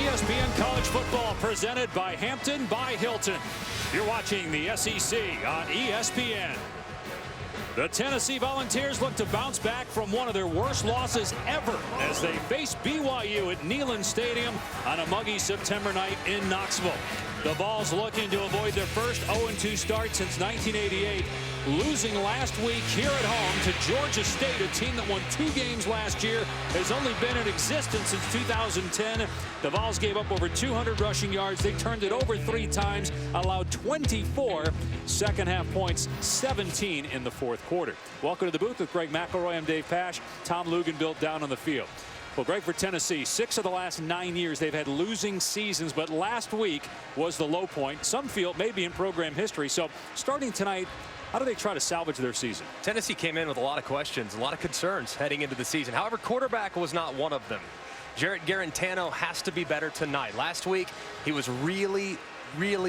ESPN College Football presented by Hampton by Hilton. You're watching the SEC on ESPN. The Tennessee Volunteers look to bounce back from one of their worst losses ever as they face BYU at Neyland Stadium on a muggy September night in Knoxville. The Vols looking to avoid their first 0-2 start since 1988, losing last week here at home to Georgia State, a team that won 2 games last year, has only been in existence since 2010. The Vols gave up over 200 rushing yards. They turned it over 3 times, allowed 24 second-half points, 17 in the fourth quarter. Welcome to the booth with Greg McElroy. I'm Dave Pasch. Tom Lugan built down on the field. Well, Greg, for Tennessee, 6 of the last 9 years they've had losing seasons, but last week was the low point. Some feel maybe in program history. So starting tonight, how do they try to salvage their season? Tennessee came in with a lot of questions, a lot of concerns heading into the season. However, quarterback was not one of them. Jarrett Guarantano has to be better tonight. Last week, he was really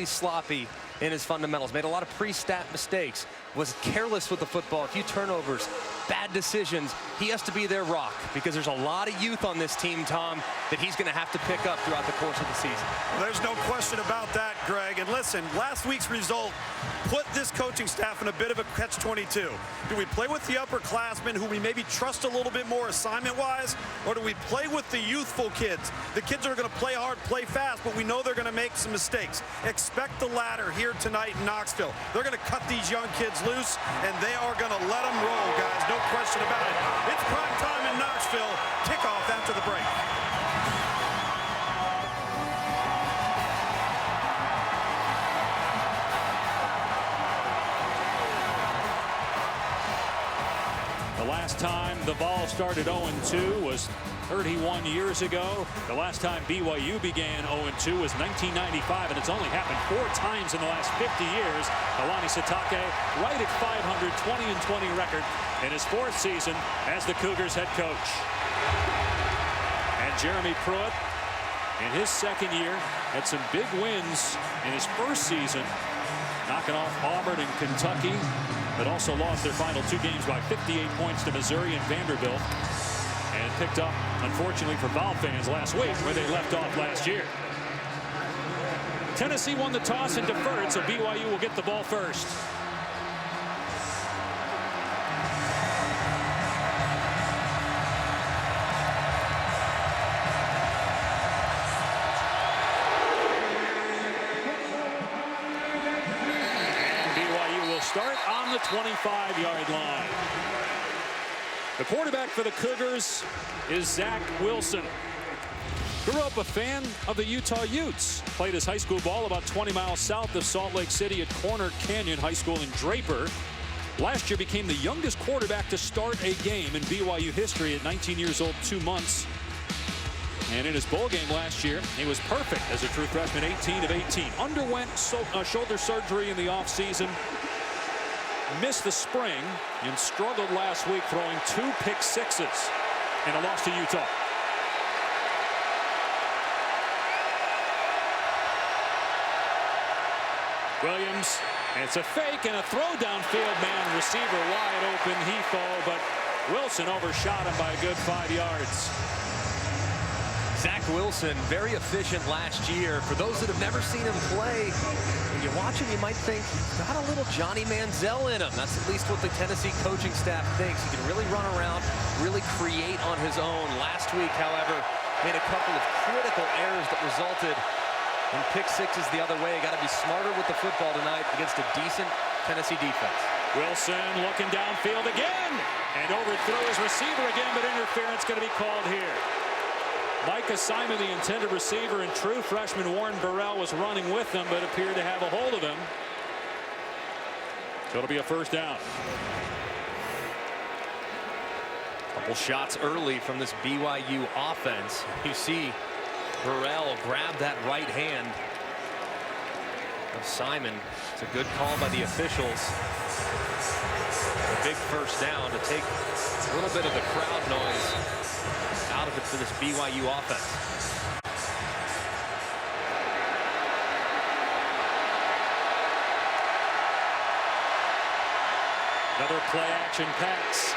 sloppy in his fundamentals. Made a lot of pre-snap mistakes. Was careless with the football. A few turnovers. Bad decisions. He has to be their rock because there's a lot of youth on this team, Tom, that he's going to have to pick up throughout the course of the season. There's no question about that, Greg. And listen, last week's result put this coaching staff in a bit of a catch-22. Do we play with the upperclassmen who we maybe trust a little bit more assignment-wise, or do we play with the youthful kids? The kids are going to play hard, play fast, but we know they're going to make some mistakes. Expect the latter here tonight in Knoxville. They're going to cut these young kids loose, and they are going to let them roll, guys. No question about it. It's prime time in Knoxville. Kickoff after the break. The last time the Vols started 0-2 was 31 years ago. The last time BYU began 0-2 was 1995, and it's only happened 4 times in the last 50 years. Alani Sitake right at 500, 20-20 record in his 4th season as the Cougars head coach. And Jeremy Pruitt in his 2nd year had some big wins in his 1st season, knocking off Auburn and Kentucky, but also lost their final 2 games by 58 points to Missouri and Vanderbilt, and picked up, unfortunately for Vol fans, last week where they left off last year. Tennessee won the toss and deferred, so BYU will get the ball first. And BYU will start on the 25-yard line. The quarterback for the Cougars is Zack Wilson. Grew up a fan of the Utah Utes. Played his high school ball about 20 miles south of Salt Lake City at Corner Canyon High School in Draper. Last year became the youngest quarterback to start a game in BYU history at 19 years old, 2 months. And in his bowl game last year, he was perfect as a true freshman, 18 of 18. Underwent shoulder surgery in the offseason. Missed the spring and struggled last week, throwing 2 pick sixes in a loss to Utah. Williams, and it's a fake and a throw downfield, man. Receiver wide open, he fall, but Wilson overshot him by a good 5 yards. Zack Wilson, very efficient last year. For those that have never seen him play, when you watch him, you might think he's got a little Johnny Manziel in him. That's at least what the Tennessee coaching staff thinks. He can really run around, really create on his own. Last week, however, made a couple of critical errors that resulted in pick sixes the other way. Got to be smarter with the football tonight against a decent Tennessee defense. Wilson looking downfield again and overthrew his receiver again, but interference going to be called here. Micah Simon, the intended receiver, and true freshman Warren Burrell was running with them, but appeared to have a hold of him. So it'll be a first down. Couple shots early from this BYU offense. You see Burrell grab that right hand of Simon. It's a good call by the officials. A big first down to take a little bit of the crowd noise out of it for this BYU offense. Another play action pass.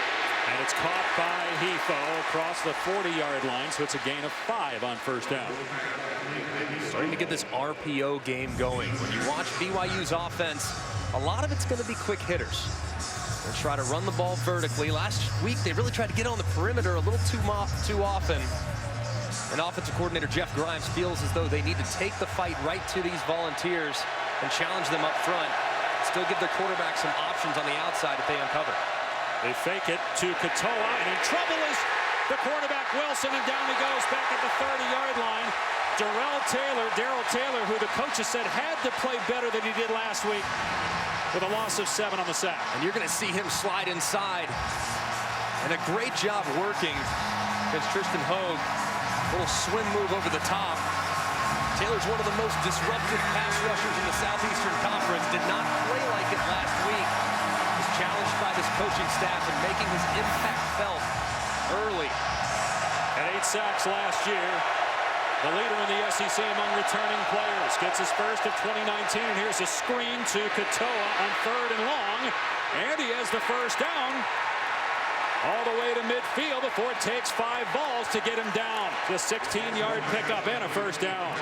And it's caught by Hefo across the 40-yard line, so it's a gain of 5 on first down. Starting to get this RPO game going. When you watch BYU's offense, a lot of it's going to be quick hitters. They try to run the ball vertically. Last week, they really tried to get on the perimeter a little too often. And offensive coordinator Jeff Grimes feels as though they need to take the fight right to these Volunteers and challenge them up front. Still give their quarterback some options on the outside if they uncover. They fake it to Katoa, and in trouble is the quarterback Wilson, and down he goes back at the 30-yard line. Darrell Taylor, who the coaches said had to play better than he did last week, with a loss of 7 on the sack. And you're going to see him slide inside. And a great job working against Tristan Hogue. Little swim move over the top. Taylor's one of the most disruptive pass rushers in the Southeastern Conference. Did not play like it last week. Was challenged by this coaching staff and making his impact felt early. At 8 sacks last year, the leader in the SEC among returning players. Gets his first of 2019, and here's a screen to Katoa on 3rd and long. And he has the first down all the way to midfield before it takes 5 balls to get him down. The 16-yard pickup and a first down.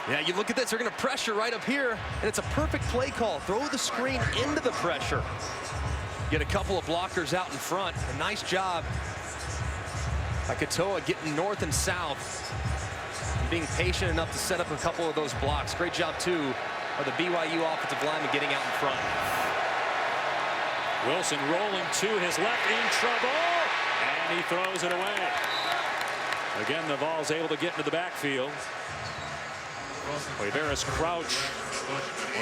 Yeah, you look at this, they're going to pressure right up here, and it's a perfect play call. Throw the screen into the pressure. Get a couple of blockers out in front. A nice job by Katoa getting north and south, and being patient enough to set up a couple of those blocks. Great job, too, of the BYU offensive lineman getting out in front. Wilson rolling to his left, in trouble, and he throws it away. Again, the Vols able to get into the backfield. Quavaris Crouch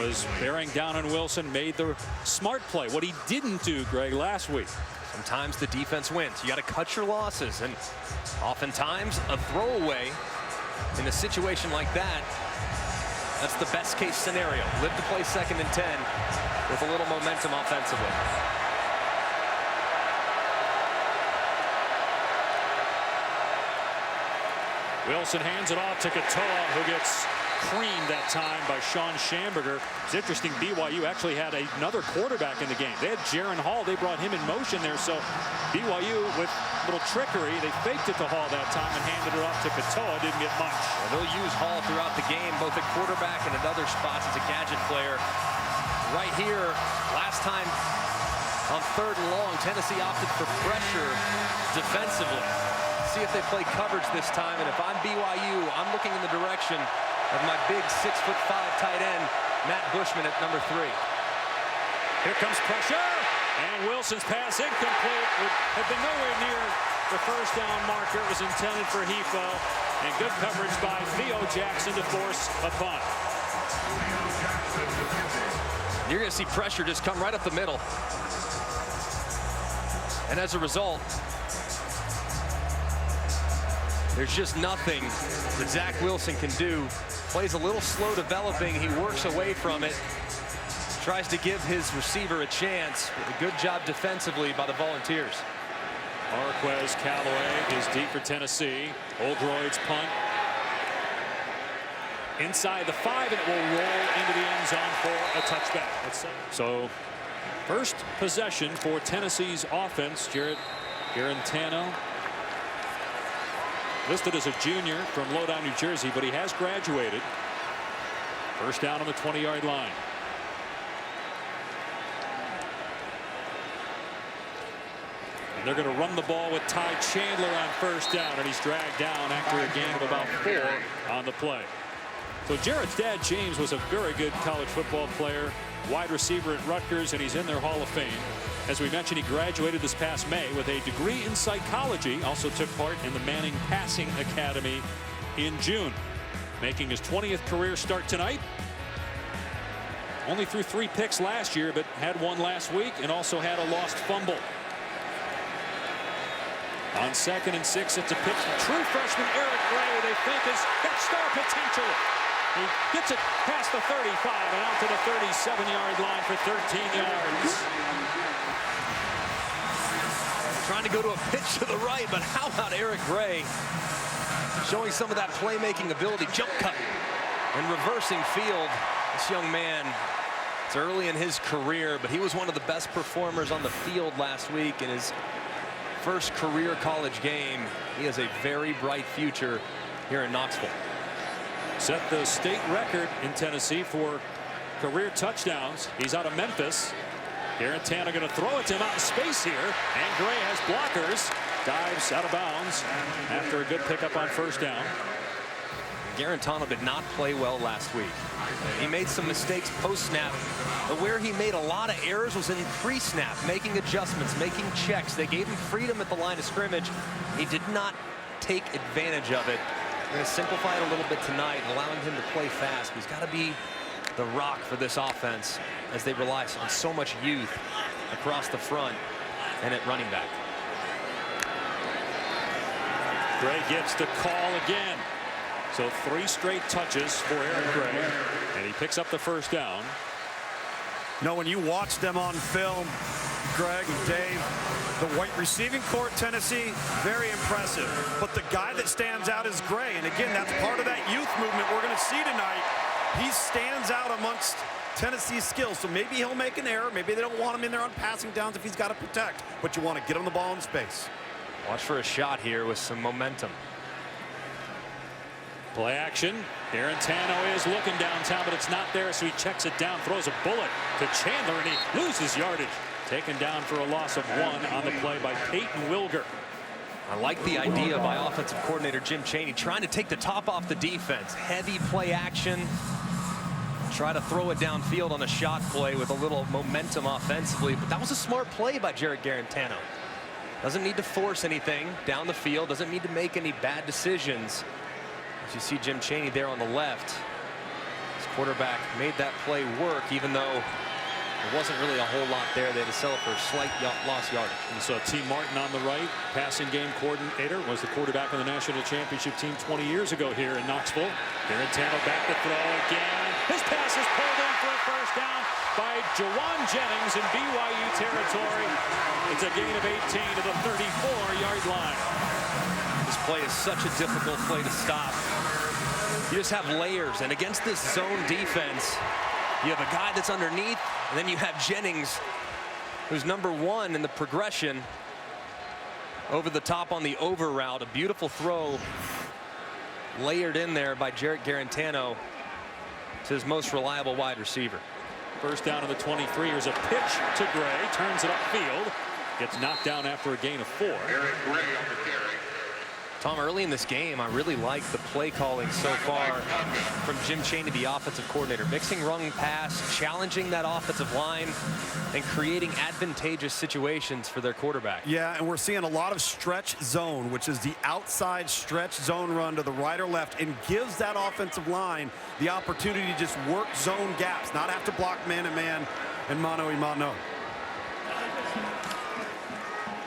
was bearing down on Wilson, made the smart play. What he didn't do, Greg, last week. Sometimes the defense wins. You got to cut your losses, and oftentimes a throwaway in a situation like that, that's the best case scenario. Live to play 2nd and 10 with a little momentum offensively. Wilson hands it off to Katoa, who gets creamed that time by Sean Schamberger. It's interesting, BYU actually had another quarterback in the game. They had Jaron Hall. They brought him in motion there. So BYU, with a little trickery, they faked it to Hall that time and handed it off to Katoa. Didn't get much. Well, they'll use Hall throughout the game, both at quarterback and at other spots as a gadget player. Right here, last time on 3rd and long, Tennessee opted for pressure defensively. See if they play coverage this time, and if I'm BYU, I'm looking in the direction of my big 6'5" tight end, Matt Bushman at number 3. Here comes pressure, and Wilson's pass incomplete. It had been nowhere near the first down marker. It was intended for Hefo, and good coverage by Theo Jackson to force a punt. You're going to see pressure just come right up the middle. And as a result, there's just nothing that Zack Wilson can do. Plays a little slow developing. He works away from it. Tries to give his receiver a chance. A good job defensively by the Volunteers. Marquez Callaway is deep for Tennessee. Oldroyd's punt. Inside the 5, and it will roll into the end zone for a touchback. So, first possession for Tennessee's offense. Jarrett Guarantano, listed as a junior from Lowdown, New Jersey, but he has graduated. First down on the 20-yard line. And they're going to run the ball with Ty Chandler on first down, and he's dragged down after a gain of about 4 on the play. So Jarrett's dad, James, was a very good college football player, wide receiver at Rutgers, and he's in their Hall of Fame. As we mentioned, he graduated this past May with a degree in psychology. Also took part in the Manning Passing Academy in June. Making his 20th career start tonight. Only threw 3 picks last year, but had 1 last week and also had a lost fumble. On 2nd and 6, it's a pitch from true freshman Eric Gray. They think has got star potential. He gets it past the 35 and out to the 37-yard line for 13 yards. Trying to go to a pitch to the right, but how about Eric Gray showing some of that playmaking ability, jump cut and reversing field. This young man It's early in his career, but he was one of the best performers on the field last week in his first career college game. He has a very bright future here in Knoxville. Set the state record in Tennessee for career touchdowns. He's out of Memphis. Guarantano going to throw it to him out in space here, and Gray has blockers. Dives out of bounds after a good pickup on first down. Guarantano did not play well last week. He made some mistakes post-snap, but where he made a lot of errors was in pre-snap, making adjustments, making checks. They gave him freedom at the line of scrimmage. He did not take advantage of it. We're going to simplify it a little bit tonight, allowing him to play fast. He's got to be the rock for this offense as they rely on so much youth across the front and at running back. Gray gets the call again. So 3 straight touches for Aaron Gray, and he picks up the first down. No, when you watch them on film, Greg and Dave, the white receiving corps at Tennessee, very impressive. But the guy that stands out is Gray. And again, that's part of that youth movement we're going to see tonight. He stands out amongst Tennessee's skills. So maybe he'll make an error. Maybe they don't want him in there on passing downs if he's got to protect. But you want to get him the ball in space. Watch for a shot here with some momentum. Play action. Guarantano is looking downtown, but it's not there, so he checks it down, throws a bullet to Chandler, and he loses yardage. Taken down for a loss of 1 on the play by Peyton Wilger. I like the idea by offensive coordinator Jim Chaney trying to take the top off the defense. Heavy play action. Try to throw it downfield on a shot play with a little momentum offensively, but that was a smart play by Jarrett Guarantano. Doesn't need to force anything down the field, doesn't need to make any bad decisions. As you see Jim Chaney there on the left, his quarterback made that play work, even though there wasn't really a whole lot there. They had to sell it for slight lost yardage. And so T. Martin on the right, passing game coordinator, was the quarterback on the national championship team 20 years ago here in Knoxville. Guarantano back to throw again. His pass is pulled in for a first down by Juwan Jennings in BYU territory. It's a gain of 18 to the 34-yard line. This play is such a difficult play to stop. You just have layers, and against this zone defense, you have a guy that's underneath, and then you have Jennings, who's #1 in the progression, over the top on the over route. A beautiful throw layered in there by Jarrett Guarantano to his most reliable wide receiver. First down on the 23. Here's a pitch to Gray, turns it upfield, gets knocked down after a gain of 4. Tom, early in this game, I really like the play calling so far from Jim Chaney, the offensive coordinator. Mixing run pass, challenging that offensive line, and creating advantageous situations for their quarterback. Yeah, and we're seeing a lot of stretch zone, which is the outside stretch zone run to the right or left, and gives that offensive line the opportunity to just work zone gaps, not have to block man-to-man and mano-a-mano.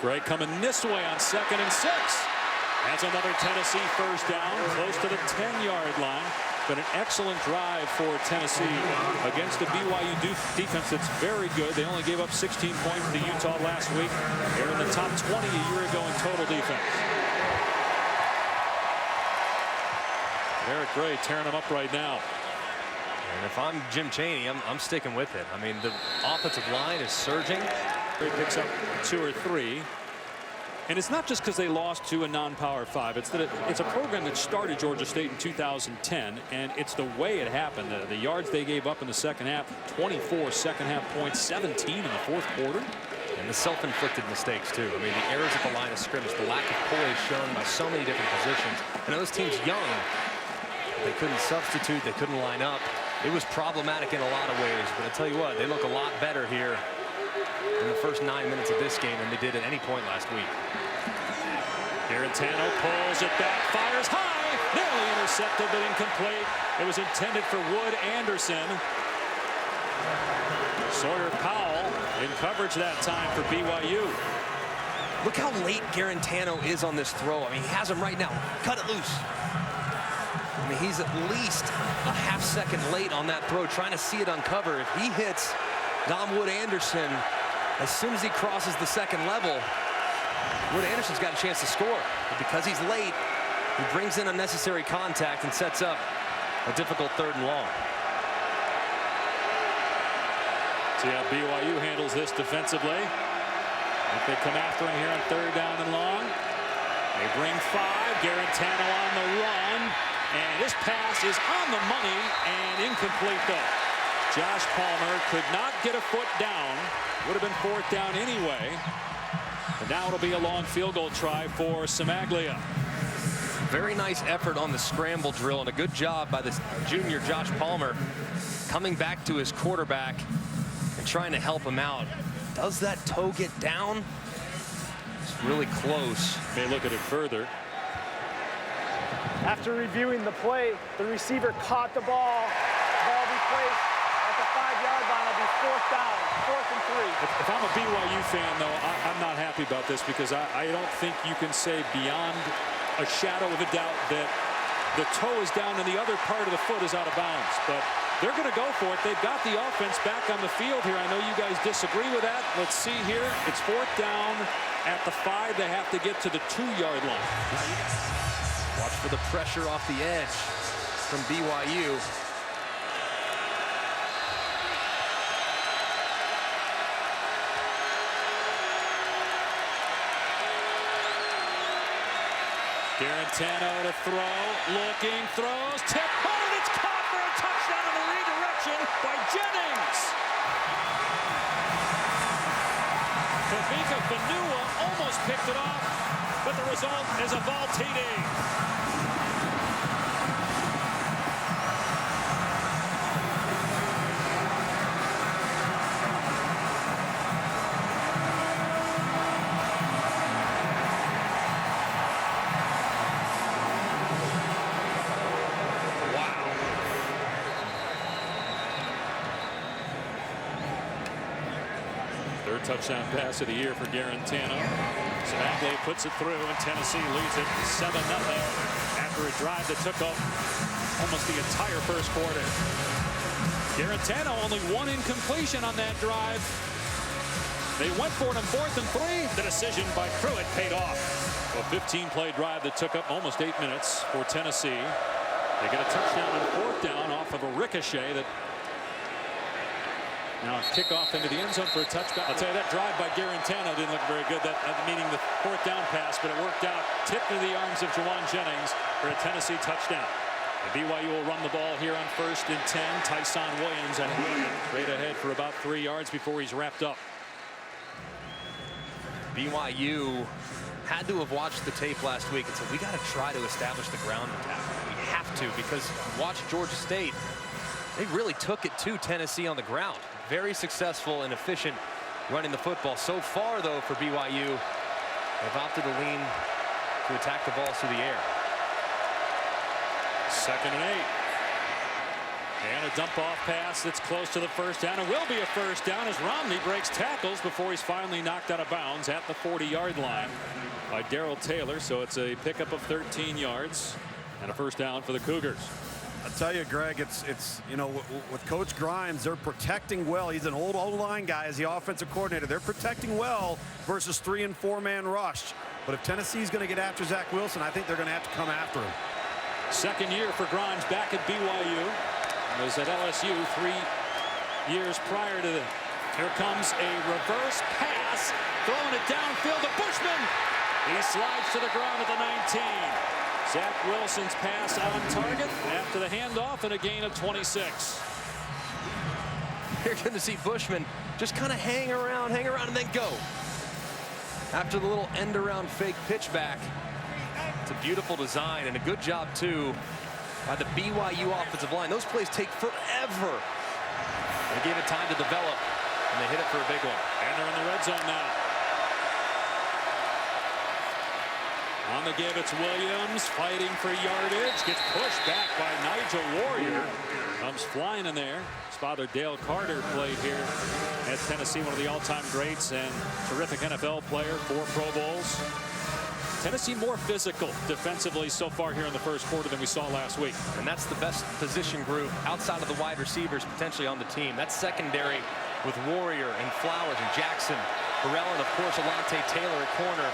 Gray coming this way on 2nd and 6. That's another Tennessee first down, close to the 10-yard line. But an excellent drive for Tennessee against the BYU defense that's very good. They only gave up 16 points to Utah last week. They're in the top 20 a year ago in total defense. Jarrett Gray tearing them up right now. And if I'm Jim Chaney, I'm sticking with it. I mean, the offensive line is surging. Gray picks up 2 or 3. And it's not just because they lost to a non-Power 5. It's that it's a program that started Georgia State in 2010, and it's the way it happened. The yards they gave up in the second half, 24 second half points, 17 in the fourth quarter. And the self-inflicted mistakes, too. I mean, the errors at the line of scrimmage, the lack of poise shown by so many different positions. And those teams young, they couldn't substitute, they couldn't line up. It was problematic in a lot of ways, but I tell you what, they look a lot better here in the first 9 minutes of this game than they did at any point last week. Guarantano pulls it back, fires high, nearly intercepted but incomplete. It was intended for Wood Anderson. Sawyer Powell in coverage that time for BYU. Look how late Guarantano is on this throw. I mean, he has him right now. Cut it loose. I mean, he's at least a half-second late on that throw, trying to see it uncover. If he hits Dom Wood Anderson as soon as he crosses the second level, Wood Anderson's got a chance to score. But because he's late, he brings in unnecessary contact and sets up a difficult 3rd and long. See how BYU handles this defensively. If they come after him here on 3rd down and long. They bring 5. Guarantano on the run. And this pass is on the money and incomplete though. Josh Palmer could not get a foot down. Would have been 4th down anyway. And now it'll be a long field goal try for Samaglia. Very nice effort on the scramble drill and a good job by the junior Josh Palmer coming back to his quarterback and trying to help him out. Does that toe get down? It's really close. May look at it further. After reviewing the play, the receiver caught the ball. Ball be placed at the 5-yard line. It'll be 4th down, 4th and 3. If I'm a BYU fan, though, I'm not happy about this because I don't think you can say beyond a shadow of a doubt that the toe is down and the other part of the foot is out of bounds. But they're going to go for it. They've got the offense back on the field here. I know you guys disagree with that. Let's see here. It's 4th down at the 5. They have to get to the 2-yard line. Watch for the pressure off the edge from BYU. Guarantano to throw, looking, throws, tip, hold, it's caught for a touchdown in the redirection by Jennings. Kavika Fanua almost picked it off, but the result is a ball TD. Touchdown pass of the year for Guarantano. Samaglia puts it through and Tennessee leads it 7-0 after a drive that took up almost the entire first quarter. Guarantano only 1 incompletion on that drive. They went for it on 4th and 3. The decision by Pruitt paid off. A 15-play drive that took up almost 8 minutes for Tennessee. They get a touchdown on 4th down off of a ricochet that now a kickoff into the end zone for a touchdown. I'll tell you, that drive by Guarantano didn't look very good, meaning the 4th down pass, but it worked out. Tipped into the arms of Juwan Jennings for a Tennessee touchdown. The BYU will run the ball here on 1st and 10. Tyson Williams and straight ahead for about 3 yards before he's wrapped up. BYU had to have watched the tape last week and said, we got to try to establish the ground attack. We have to, because watch Georgia State. They really took it to Tennessee on the ground. Very successful and efficient running the football. So far, though, for BYU, they've opted to lean to attack the balls through the air. 2nd and 8. And a dump-off pass that's close to the 1st down. It will be a 1st down as Romney breaks tackles before he's finally knocked out of bounds at the 40-yard line by Darrell Taylor. So it's a pickup of 13 yards and a 1st down for the Cougars. I'll tell you, Greg, it's you know, with Coach Grimes, they're protecting well. He's an old line guy as the offensive coordinator. They're protecting well versus 3- and 4-man rush. But if Tennessee's going to get after Zack Wilson, I think they're going to have to come after him. 2nd year for Grimes back at BYU. He was at LSU 3 years prior to that. Here comes a reverse pass, throwing it downfield to Bushman. He slides to the ground at the 19. Zack Wilson's pass on target after the handoff and a gain of 26. You're going to see Bushman just kind of hang around and then go. After the little end around fake pitch back. It's a beautiful design and a good job too by the BYU offensive line. Those plays take forever. They gave it time to develop and they hit it for a big one. And they're in the red zone now. On the give, it's Williams fighting for yardage. Gets pushed back by Nigel Warrior. Comes flying in there. His father, Dale Carter, played here at Tennessee, one of the all-time greats and terrific NFL player, 4 Pro Bowls. Tennessee more physical defensively so far here in the first quarter than we saw last week. And that's the best position group outside of the wide receivers potentially on the team. That's secondary with Warrior and Flowers and Jackson, Burrell, and of course Alontae Taylor at corner.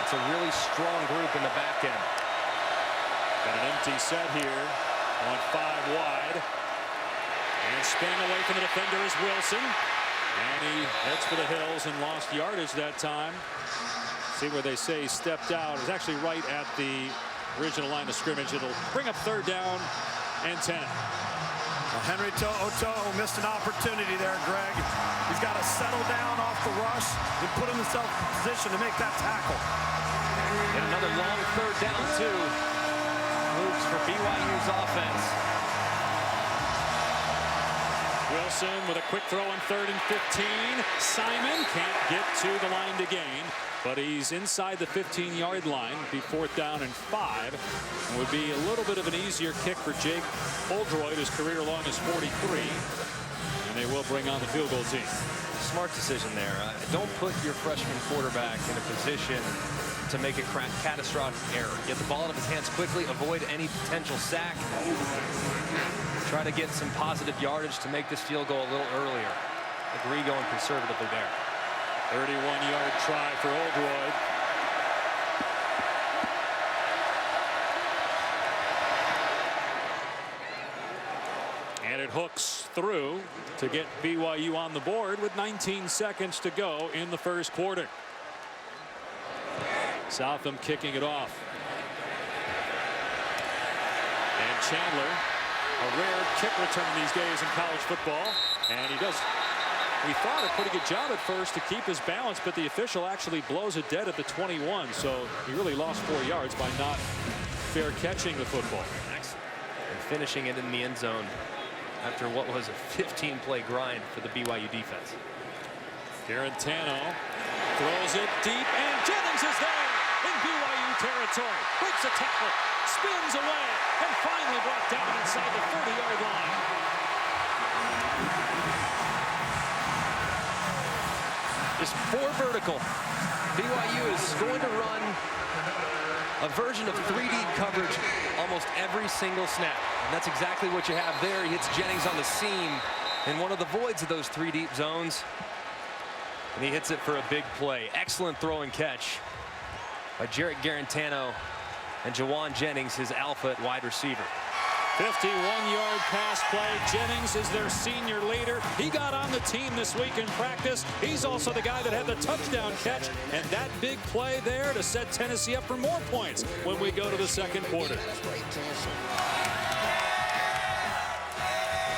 It's a really strong group in the back end. Got an empty set here on 5 wide. And spinning away from the defender is Wilson. And he heads for the hills and lost yardage that time. See where they say he stepped out. It's actually right at the original line of scrimmage. It'll bring up 3rd down and 10. Well, Henry To'o missed an opportunity there, Greg. He's got to settle down off the rush and put himself in position to make that tackle. And another long 3rd down, too. Moves for BYU's offense. Wilson with a quick throw on 3rd and 15. Simon can't get to the line to gain, but he's inside the 15-yard line. Be 4th down and 5. It would be a little bit of an easier kick for Jake Oldroyd. His career long is 43. And they will bring on the field goal team. Smart decision there. Don't put your freshman quarterback in a position to make a catastrophic error. Get the ball out of his hands quickly, avoid any potential sack. Try to get some positive yardage to make this field goal a little earlier. Agree going conservatively there. 31-yard try for Oldroyd. And it hooks through to get BYU on the board with 19 seconds to go in the 1st quarter. Southam kicking it off. And Chandler, a rare kick return these days in college football. And he does, we thought, a pretty good job at first to keep his balance, but the official actually blows it dead at the 21. So he really lost 4 yards by not fair catching the football. Excellent. And finishing it in the end zone after what was a 15-play grind for the BYU defense. Guarantano throws it deep, and Jennings is there in BYU territory. Breaks a tackle, spins away, and finally brought down inside the 30-yard line. Just 4 vertical. BYU is going to run a version of 3-deep coverage almost every single snap. And that's exactly what you have there. He hits Jennings on the seam in one of the voids of those 3-deep zones. And he hits it for a big play. Excellent throw and catch by Jarrett Guarantano and Juwan Jennings, his alpha at wide receiver. 51-yard pass play. Jennings is their senior leader. He got on the team this week in practice. He's also the guy that had the touchdown catch, and that big play there to set Tennessee up for more points when we go to the 2nd quarter.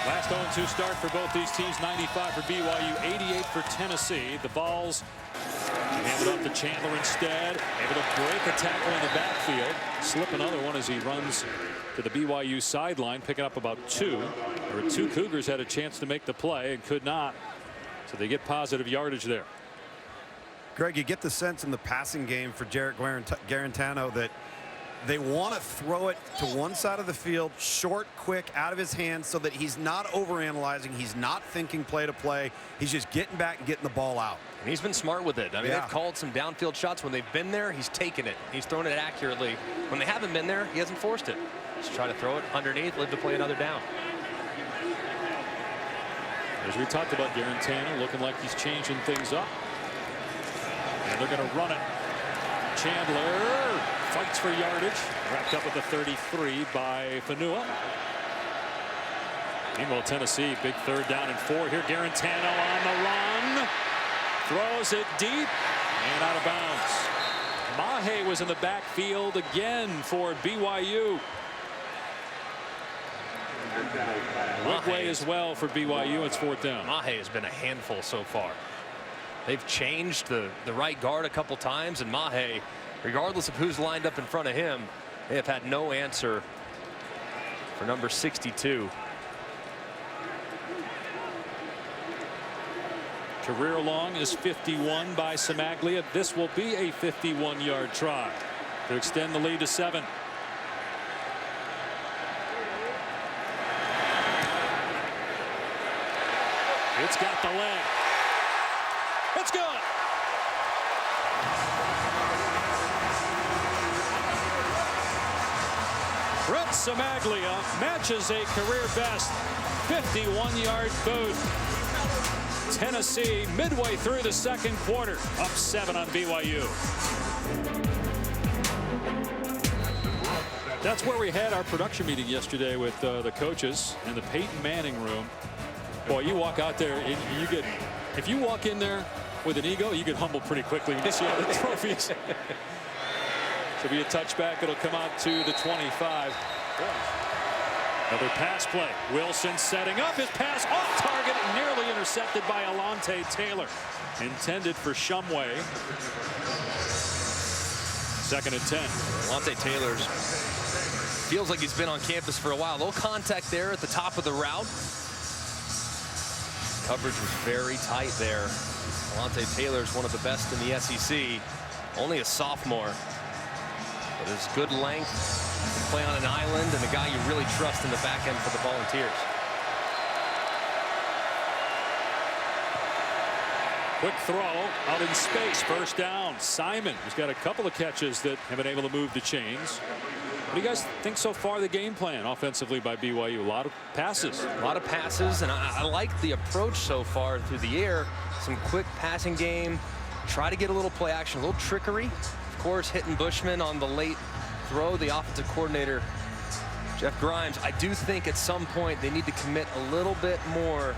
Last 0-2 start for both these teams. 95 for BYU, 88 for Tennessee. The Vols hand it off to Chandler instead. Able to break a tackle in the backfield. Slip another one as he runs to the BYU sideline, picking up about 2. There were 2 Cougars had a chance to make the play and could not. So they get positive yardage there. Greg, you get the sense in the passing game for Jarrett Guarantano that they want to throw it to one side of the field, short, quick, out of his hands, so that he's not overanalyzing. He's not thinking play to play. He's just getting back and getting the ball out. And he's been smart with it. I mean, they've called some downfield shots. When they've been there, he's taken it. He's thrown it accurately. When they haven't been there, he hasn't forced it. Just try to throw it underneath, live to play another down. As we talked about, Guarantano looking like he's changing things up. And they're going to run it. Chandler fights for yardage. Wrapped up at the 33 by Fanua. Meanwhile, Tennessee, big 3rd down and 4 here. Guarantano on the run. Throws it deep and out of bounds. Mahe was in the backfield again for BYU. Midway as well for BYU. It's 4th down. Mahe has been a handful so far. They've changed the right guard a couple times, and Mahe, regardless of who's lined up in front of him, they have had no answer for number 62. Career long is 51 by Samaglia. This will be a 51-yard try to extend the lead to 7. It's got the leg. It's good. Brett Samaglia matches a career best 51-yard boot. Tennessee midway through the 2nd quarter, up 7 on BYU. That's where we had our production meeting yesterday with the coaches in the Peyton Manning room. Boy, you walk out there and you get If you walk in there with an ego, you get humbled pretty quickly when you see all the trophies. So be a touchback. It'll come out to the 25. Another pass play. Wilson setting up his pass off target, nearly intercepted by Alontae Taylor. Intended for Shumway. 2nd and 10. Alontae Taylor's feels like he's been on campus for a while. Little contact there at the top of the route. Coverage was very tight there. Alontae Taylor's one of the best in the SEC. Only a sophomore. But his good length, play on an island, and a guy you really trust in the back end for the Volunteers. Quick throw out in space. 1st down. Simon, who's got a couple of catches that have been able to move the chains. What do you guys think so far the game plan offensively by BYU? A lot of passes. A lot of passes, and I like the approach so far through the air. Some quick passing game. Try to get a little play action, a little trickery. Of course, hitting Bushman on the late throw. The offensive coordinator, Jeff Grimes. I do think at some point they need to commit a little bit more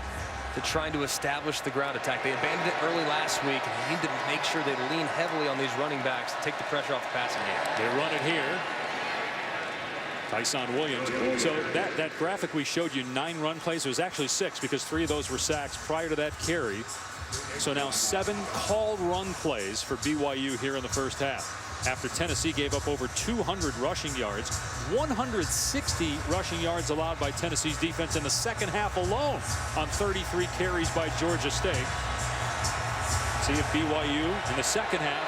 to trying to establish the ground attack. They abandoned it early last week, and they need to make sure they lean heavily on these running backs to take the pressure off the passing game. They run it here. Tyson Williams. So that graphic we showed you, 9 run plays, it was actually 6 because 3 of those were sacks prior to that carry. So now 7 called run plays for BYU here in the first half. After Tennessee gave up over 200 rushing yards, 160 rushing yards allowed by Tennessee's defense in the second half alone on 33 carries by Georgia State. See if BYU in the second half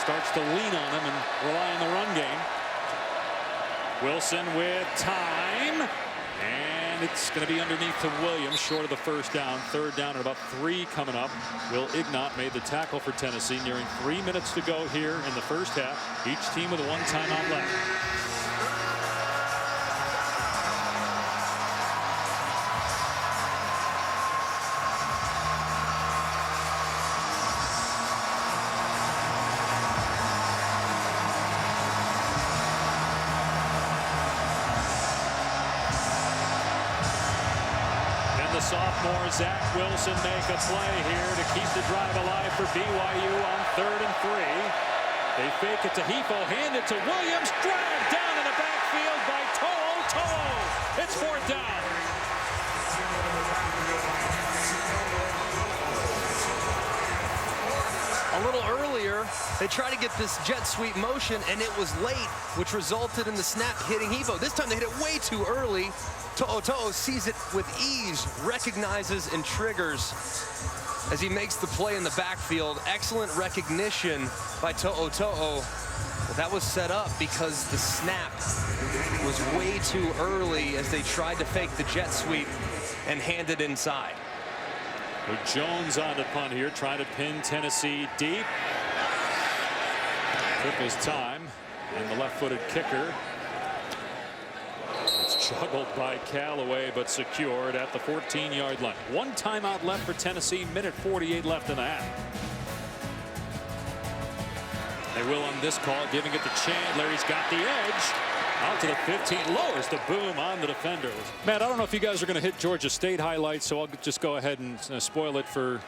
starts to lean on them and rely on the run game. Wilson with time, and it's going to be underneath to Williams, short of the 1st down. 3rd down and about 3 coming up. Will Ignat made the tackle for Tennessee, nearing 3 minutes to go here in the first half. Each team with 1 timeout left. Sophomore Zack Wilson make a play here to keep the drive alive for BYU on 3rd and 3. They fake it to Hefo, hand it to Williams, dragged down in the backfield by To'o. It's 4th down. A little earlier, they tried to get this jet sweep motion, and it was late, which resulted in the snap hitting Hefo. This time they hit it way too early. To'o sees it with ease, recognizes and triggers as he makes the play in the backfield. Excellent recognition by To'o. But that was set up because the snap was way too early as they tried to fake the jet sweep and hand it inside. With Jones on the punt here, trying to pin Tennessee deep. Took his time, and the left-footed kicker. It's juggled by Callaway, but secured at the 14-yard line. 1 timeout left for Tennessee, minute 48 left in the half. They will on this call, giving it to Chandler. He's got the edge. Out to the 15, lowers the boom on the defender. Matt, I don't know if you guys are going to hit Georgia State highlights, so I'll just go ahead and spoil it for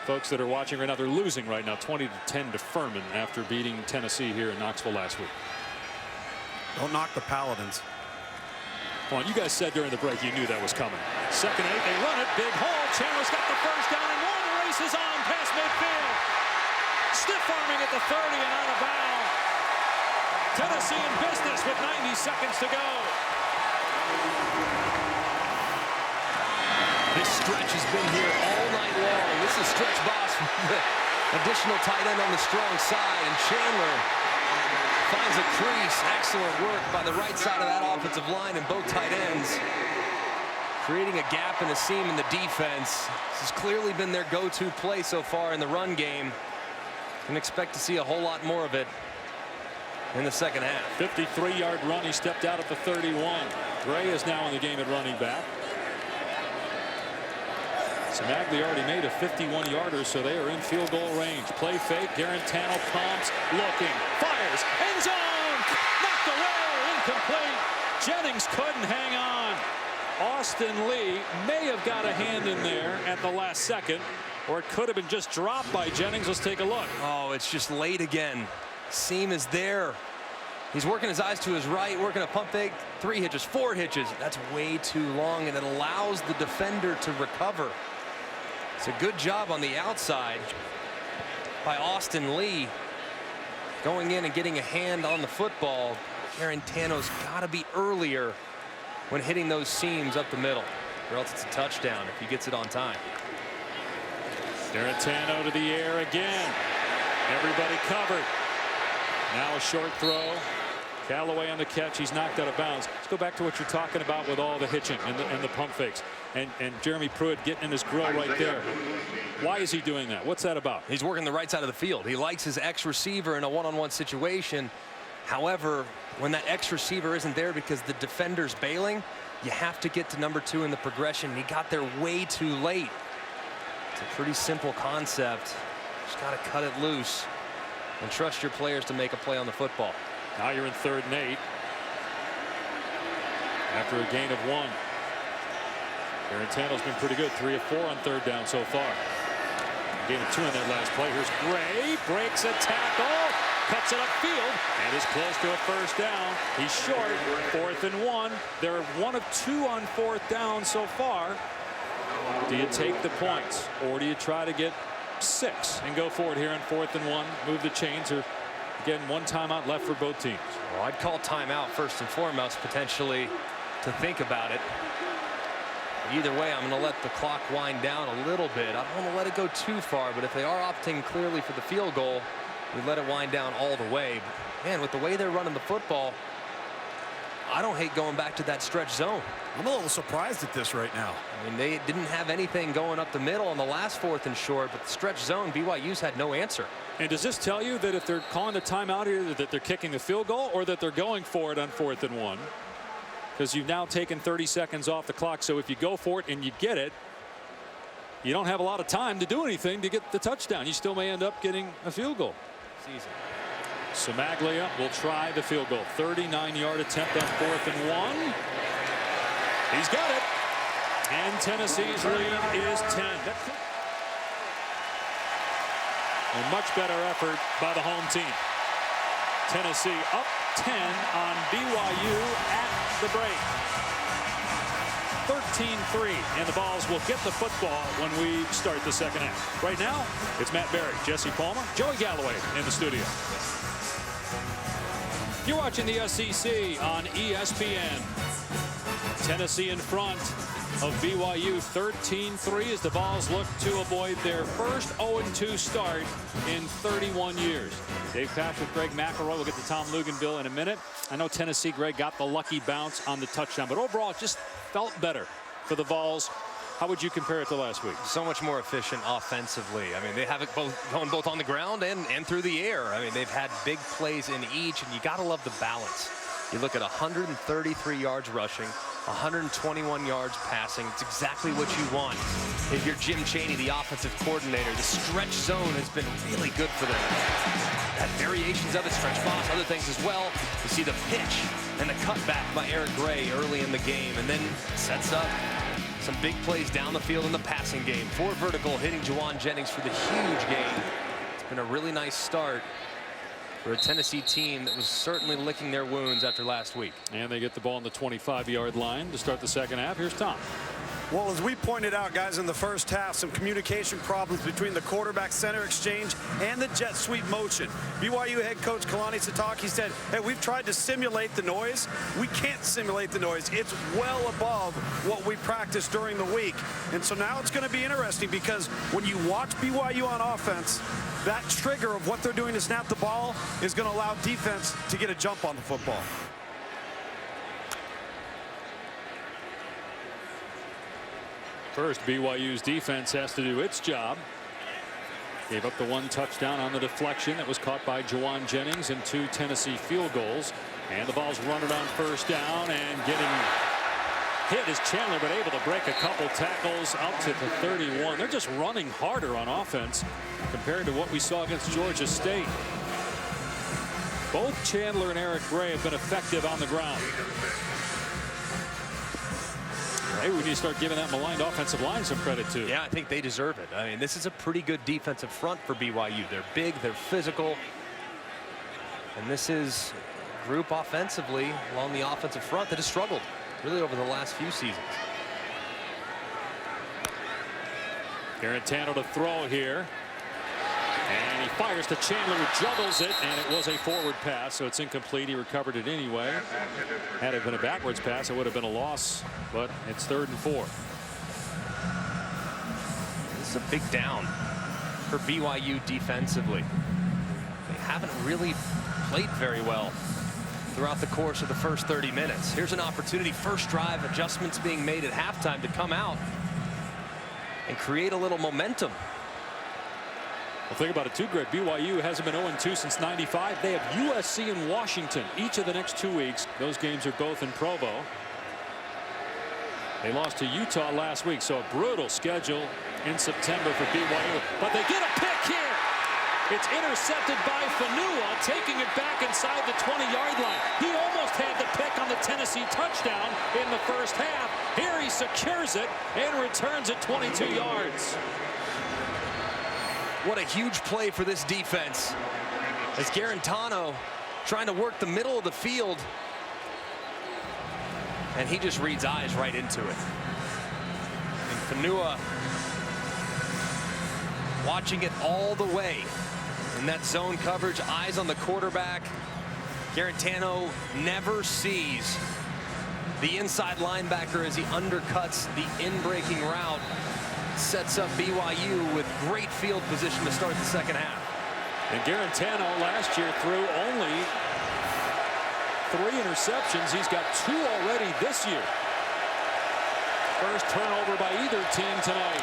folks that are watching right now. They're losing right now, 20-10 to Furman after beating Tennessee here in Knoxville last week. Don't knock the Paladins. Come on, you guys said during the break you knew that was coming. 2nd and 8, they run it, big hole. Chandler's got the 1st down, and one races on past midfield. Stiff arming at the 30 and out of bounds. Tennessee in business with 90 seconds to go. This stretch has been here all night long. This is Stretch Boss, additional tight end on the strong side, and Chandler finds a crease. Excellent work by the right side of that offensive line and both tight ends, creating a gap and a seam in the defense. This has clearly been their go-to play so far in the run game. Can expect to see a whole lot more of it in the second half. 53-yard run. He stepped out at the 31. Gray is now in the game at running back. Samagli already made a 51-yarder, so they are in field goal range. Play fake. Guarantano pumps, looking, fires, end zone, knocked away, incomplete. Jennings couldn't hang on. Austin Lee may have got a hand in there at the last second. or it could have been just dropped by Jennings. Let's take a look. Oh, it's just late again. Seam is there. He's working his eyes to his right, working a pump fake, 3 hitches, 4 hitches. That's way too long, and it allows the defender to recover. It's a good job on the outside by Austin Lee, going in and getting a hand on the football. Guarantano's got to be earlier when hitting those seams up the middle, or else it's a touchdown if he gets it on time. Guarantano to the air again. Everybody covered. Now a short throw. Callaway on the catch. He's knocked out of bounds. Let's go back to what you're talking about with all the hitching and the pump fakes. And Jeremy Pruitt getting in his grill right there. Why is he doing that? What's that about? He's working the right side of the field. He likes his ex-receiver in a one-on-one situation. However, when that ex-receiver isn't there because the defender's bailing, you have to get to number 2 in the progression. He got there way too late. It's a pretty simple concept. Just got to cut it loose and trust your players to make a play on the football. Now you're in 3rd and 8 after a gain of 1. Guarantano's been pretty good, 3 of 4 on 3rd down so far. Gain of 2 in that last play. Here's Gray, breaks a tackle, cuts it upfield, and is close to a 1st down. He's short, 4th and 1. They're 1 of 2 on 4th down so far. Do you take the points, or do you try to get 6 and go for it here on 4th and 1, move the chains, or again, 1 timeout left for both teams? Well, I'd call timeout first and foremost, potentially, to think about it. Either way, I'm going to let the clock wind down a little bit. I don't want to let it go too far, but if they are opting clearly for the field goal, we let it wind down all the way. But man, with the way they're running the football, I don't hate going back to that stretch zone. I'm a little surprised at this right now. I mean, they didn't have anything going up the middle on the last 4th and short, but the stretch zone, BYU's had no answer. And does this tell you that if they're calling the timeout here, that they're kicking the field goal, or that they're going for it on 4th and 1? Because you've now taken 30 seconds off the clock. So if you go for it and you get it, you don't have a lot of time to do anything to get the touchdown. You still may end up getting a field goal. Samaglia will try the field goal. 39-yard attempt on 4th and 1. He's got it. And Tennessee's lead is 10. A much better effort by the home team. Tennessee up 10 on BYU at the break. 13-3, and the Vols will get the football when we start the 2nd half. Right now, it's Matt Berry, Jesse Palmer, Joey Galloway in the studio. You're watching the SEC on ESPN. Tennessee in front of BYU 13-3 as the Vols look to avoid their first 0-2 start in 31 years. Dave Patrick, Greg McElroy. We'll get to Tom Luganville in a minute. I know Tennessee, Greg, got the lucky bounce on the touchdown, but overall it just felt better for the Vols. How would you compare it to last week? So much more efficient offensively. I mean, they have it going both on the ground and through the air. I mean, they've had big plays in each, and you got to love the balance. You look at 133 yards rushing, 121 yards passing. It's exactly what you want. If you're Jim Chaney, the offensive coordinator, the stretch zone has been really good for them. Had variations of it, stretch box, other things as well. You see the pitch and the cutback by Eric Gray early in the game, and then sets up some big plays down the field in the passing game. 4 vertical, hitting Juwan Jennings for the huge gain. It's been a really nice start for a Tennessee team that was certainly licking their wounds after last week. And they get the ball on the 25-yard line to start the 2nd half. Here's Tom. Well, as we pointed out, guys, in the first half, some communication problems between the quarterback-center exchange and the jet sweep motion. BYU head coach Kalani Sitake said, hey, we've tried to simulate the noise. We can't simulate the noise. It's well above what we practiced during the week. And so now it's going to be interesting because when you watch BYU on offense, that trigger of what they're doing to snap the ball is going to allow defense to get a jump on the football. First, BYU's defense has to do its job. Gave up the 1 touchdown on the deflection that was caught by Juwan Jennings and 2 Tennessee field goals. And the Vols run it on 1st down, and getting hit is Chandler, but able to break a couple tackles out to the 31. They're just running harder on offense compared to what we saw against Georgia State. Both Chandler and Eric Gray have been effective on the ground. Maybe we need to start giving that maligned offensive line some credit too. Yeah, I think they deserve it. I mean, this is a pretty good defensive front for BYU. They're big, they're physical. And this is a group offensively along the offensive front that has struggled really over the last few seasons. Guarantano to throw here. And he fires to Chandler, who juggles it, and it was a forward pass, so it's incomplete. He recovered it anyway. Had it been a backwards pass, it would have been a loss, but it's 3rd and 4. This is a big down for BYU defensively. They haven't really played very well throughout the course of the first 30 minutes. Here's an opportunity, first drive, adjustments being made at halftime to come out and create a little momentum. Well, think about it too, Greg. BYU hasn't been 0-2 since '95. They have USC and Washington each of the next 2 weeks. Those games are both in Provo. They lost to Utah last week, so a brutal schedule in September for BYU. But they get a pick here. It's intercepted by Fanua, taking it back inside the 20-yard line. He almost had the pick on the Tennessee touchdown in the first half. Here he secures it and returns it 22 yards. What a huge play for this defense, as Guarantano trying to work the middle of the field, and he just reads eyes right into it. And Fanua watching it all the way in that zone coverage, eyes on the quarterback. Guarantano never sees the inside linebacker as he undercuts the in-breaking route. Sets up BYU with great field position to start the second half. And Guarantano last year threw only 3 interceptions. He's got 2 already this year. First turnover by either team tonight.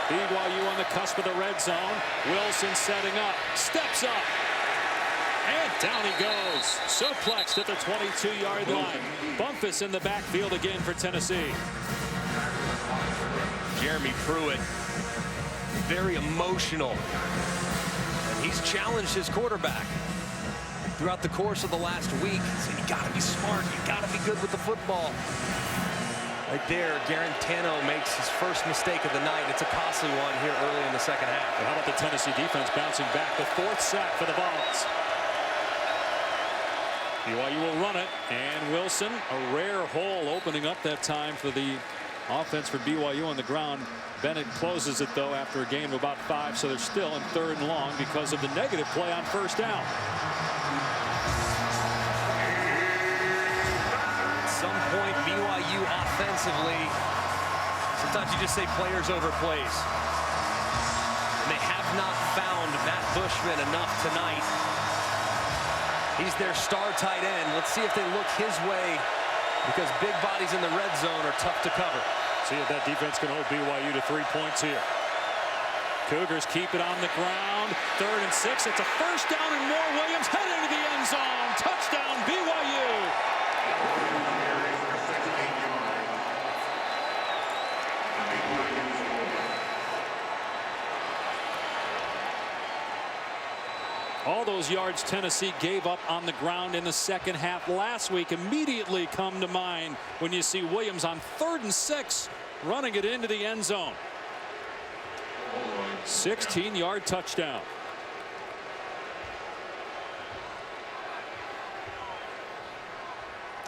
BYU on the cusp of the red zone. Wilson setting up, steps up, and down he goes. Suplexed at the 22-yard line. Bumpus in the backfield again for Tennessee. Jeremy Pruitt, very emotional, and he's challenged his quarterback throughout the course of the last week. He said, you gotta be smart, you gotta be good with the football. Right there, Guarantano makes his first mistake of the night. It's a costly one here early in the second half. But how about the Tennessee defense bouncing back? The 4th sack for the Vols. BYU will run it, and Wilson, a rare hole opening up that time for the offense for BYU on the ground. Bennett closes it though after a gain of about 5, so they're still in 3rd and long because of the negative play on first down. At some point, BYU offensively, sometimes you just say players over plays. And they have not found Matt Bushman enough tonight. He's their star tight end. Let's see if they look his way, because big bodies in the red zone are tough to cover. See if that defense can hold BYU to 3 points here. Cougars keep it on the ground. 3rd and 6. It's a first down and more. Williams heading to the end zone. Touchdown BYU. All those yards Tennessee gave up on the ground in the second half last week immediately come to mind when you see Williams on 3rd and 6 running it into the end zone. 16-yard touchdown.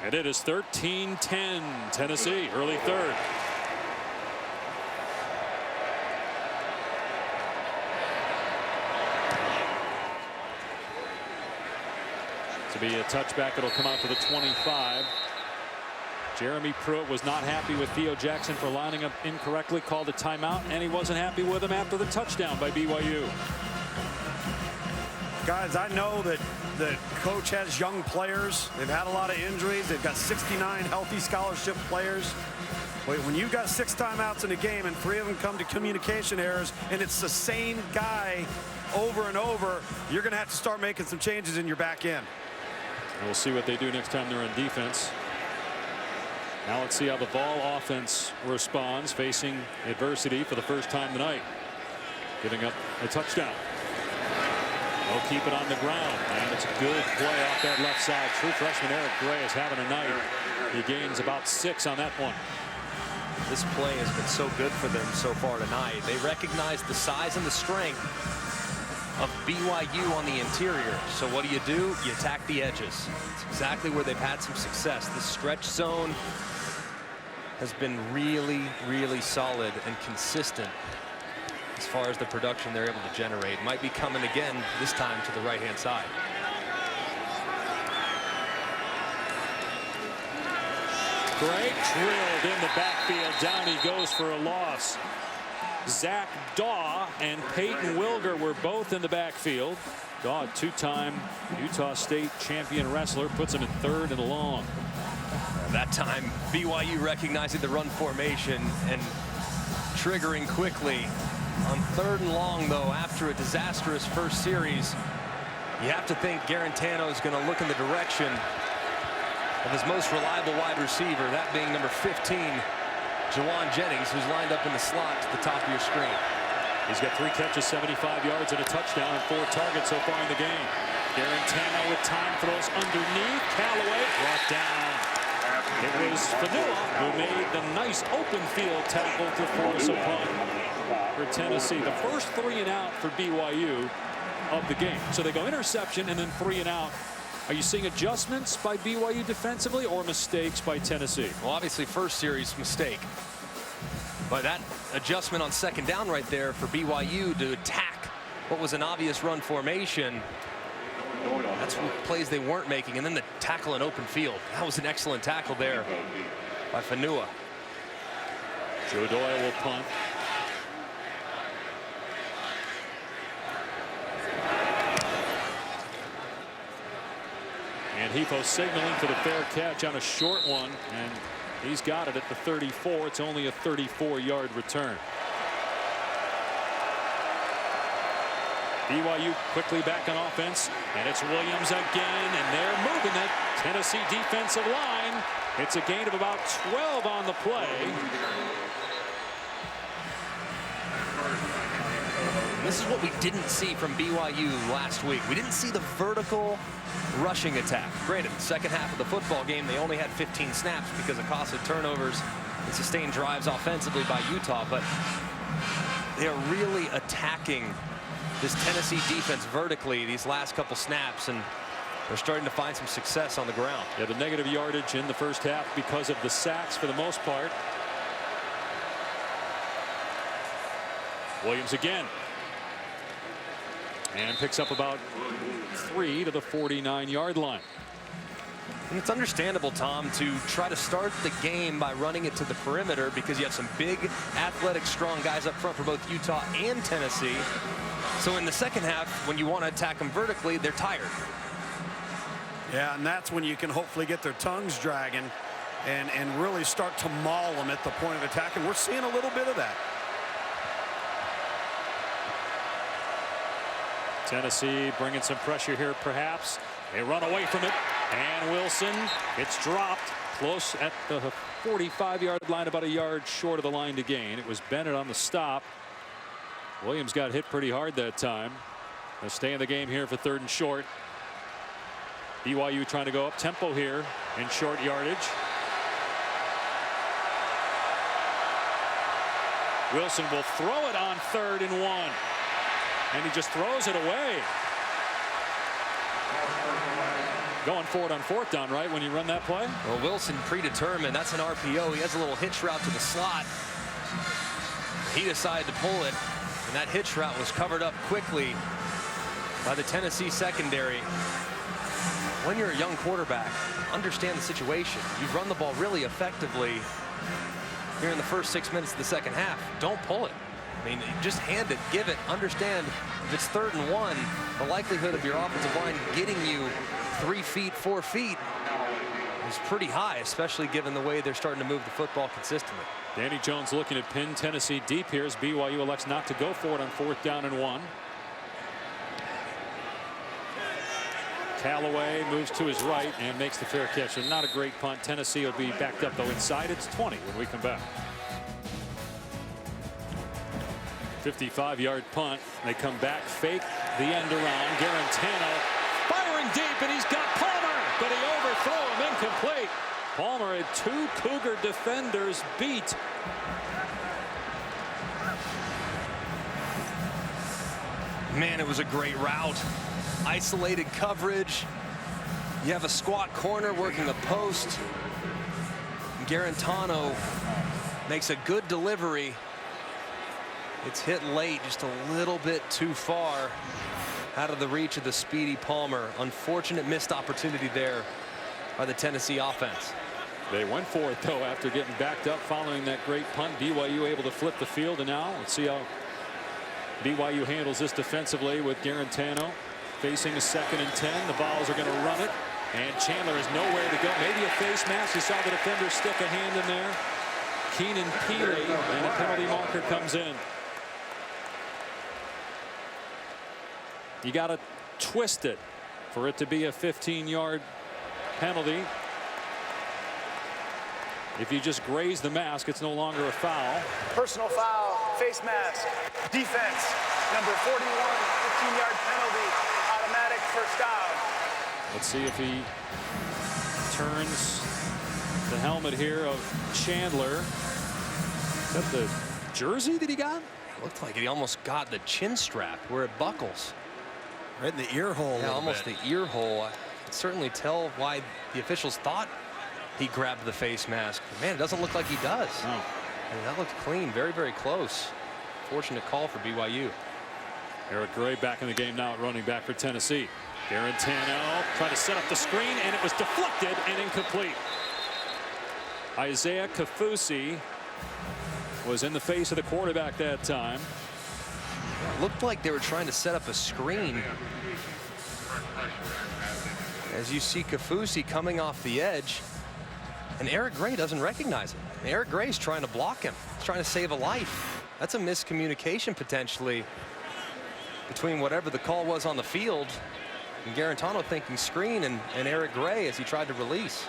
And it is 13-10 Tennessee, early 3rd. To be a touchback, it'll come out to the 25. Jeremy Pruitt was not happy with Theo Jackson for lining up incorrectly, called a timeout, and he wasn't happy with him after the touchdown by BYU. Guys, I know that the coach has young players. They've had a lot of injuries. They've got 69 healthy scholarship players. But when you've got 6 timeouts in a game and 3 of them come to communication errors, and it's the same guy over and over, you're going to have to start making some changes in your back end. And we'll see what they do next time they're on defense. Now let's see how the Vol offense responds, facing adversity for the first time tonight. Giving up a touchdown. They'll keep it on the ground, and it's a good play off that left side. True freshman Eric Gray is having a night. He gains about 6 on that one. this play has been so good for them so far tonight. They recognize the size and the strength of BYU on the interior. So what do? You attack the edges. It's exactly where they've had some success. This stretch zone has been really, really solid and consistent as far as the production they're able to generate. Might be coming again this time to the right-hand side. Gregg drilled in the backfield. Down he goes for a loss. Zach Daw and Peyton Wilger were both in the backfield. Daw, two-time Utah State champion wrestler, puts him in third and long. That time, BYU recognizing the run formation and triggering quickly. On third and long, though, after a disastrous first series, you have to think Guarantano is going to look in the direction of his most reliable wide receiver, that being number 15, Juwan Jennings, who's lined up in the slot to the top of your screen. He's got 3 catches, 75 yards, and a touchdown, and 4 targets so far in the game. Guarantano with time throws underneath. Callaway brought down. It was Fanua who made the nice open field tackle to force a punt for Tennessee. The first 3 and out for BYU of the game. So they go interception and then 3 and out. Are you seeing adjustments by BYU defensively or mistakes by Tennessee? Well, obviously first series mistake. But that adjustment on second down right there for BYU to attack what was an obvious run formation. That's what plays they weren't making. And then the tackle in open field. That was an excellent tackle there by Fanua. Joe Doyle will punt. And Hefo signaling for the fair catch on a short one, and he's got it at the 34. It's only a 34-yard return. BYU quickly back on offense, and it's Williams again, and they're moving that Tennessee defensive line. It's a gain of about 12 on the play. This is what we didn't see from BYU last week. We didn't see the vertical rushing attack. Granted, the second half of the football game, they only had 15 snaps because of costly turnovers and sustained drives offensively by Utah, but they're really attacking this Tennessee defense vertically these last couple snaps, and they're starting to find some success on the ground. Yeah, the negative yardage in the first half because of the sacks for the most part. Williams again. And picks up about 3 to the 49-yard line. And it's understandable, Tom, to try to start the game by running it to the perimeter because you have some big, athletic, strong guys up front for both Utah and Tennessee. So in the second half, when you want to attack them vertically, they're tired. Yeah, and that's when you can hopefully get their tongues dragging and really start to maul them at the point of attack. And we're seeing a little bit of that. Tennessee bringing some pressure here, perhaps. They run away from it, and Wilson gets dropped close at the 45-yard line, about a yard short of the line to gain. It was Bennett on the stop. Williams got hit pretty hard that time. They'll stay in the game here for 3rd and short. BYU trying to go up tempo here in short yardage. Wilson will throw it on 3rd and 1. And he just throws it away. Going for it on 4th down, right, when you run that play? Well, Wilson predetermined. That's an RPO. He has a little hitch route to the slot. He decided to pull it, and that hitch route was covered up quickly by the Tennessee secondary. When you're a young quarterback, understand the situation. You've run the ball really effectively here in the first 6 minutes of the second half. Don't pull it. I mean, just hand it, give it, understand if it's 3rd and 1, the likelihood of your offensive line getting you 3 feet, 4 feet is pretty high, especially given the way they're starting to move the football consistently. Danny Jones looking to pin Tennessee deep here as BYU elects not to go for it on 4th down and 1. Callaway moves to his right and makes the fair catch. And not a great punt. Tennessee will be backed up, though, inside. It's 20 when we come back. 55-yard punt. They come back, fake the end around. Guarantano firing deep, and he's got Palmer, but he overthrew him, incomplete. Palmer had 2 Cougar defenders beat. Man, it was a great route. Isolated coverage. You have a squat corner working a post. Guarantano makes a good delivery. It's hit late, just a little bit too far out of the reach of the speedy Palmer. Unfortunate missed opportunity there by the Tennessee offense. They went for it, though, after getting backed up following that great punt. BYU able to flip the field, and now let's see how BYU handles this defensively with Guarantano facing a 2nd and 10. The Vols are going to run it, and Chandler has nowhere to go. Maybe a face mask. You saw the defender stick a hand in there. Keenan Peely, and a penalty marker comes in. You got to twist it for it to be a 15-yard penalty. If you just graze the mask, it's no longer a foul. Personal foul, face mask, defense, number 41, 15-yard penalty, automatic first down. Let's see if he turns the helmet here of Chandler. Is that the jersey that he got? It looked like he almost got the chin strap where it buckles. Right in the ear hole. Yeah, almost the ear hole. I can certainly tell why the officials thought he grabbed the face mask. But man, it doesn't look like he does. No. I mean, that looked clean. Very, very close. Fortunate call for BYU. Jarrett Gray back in the game now at running back for Tennessee. Guarantano trying to set up the screen, and it was deflected and incomplete. Isaiah Kafusi was in the face of the quarterback that time. It looked like they were trying to set up a screen. As you see Kafusi coming off the edge, and Eric Gray doesn't recognize it. Eric Gray's trying to block him. He's trying to save a life. That's a miscommunication potentially between whatever the call was on the field and Guarantano thinking screen and Eric Gray as he tried to release.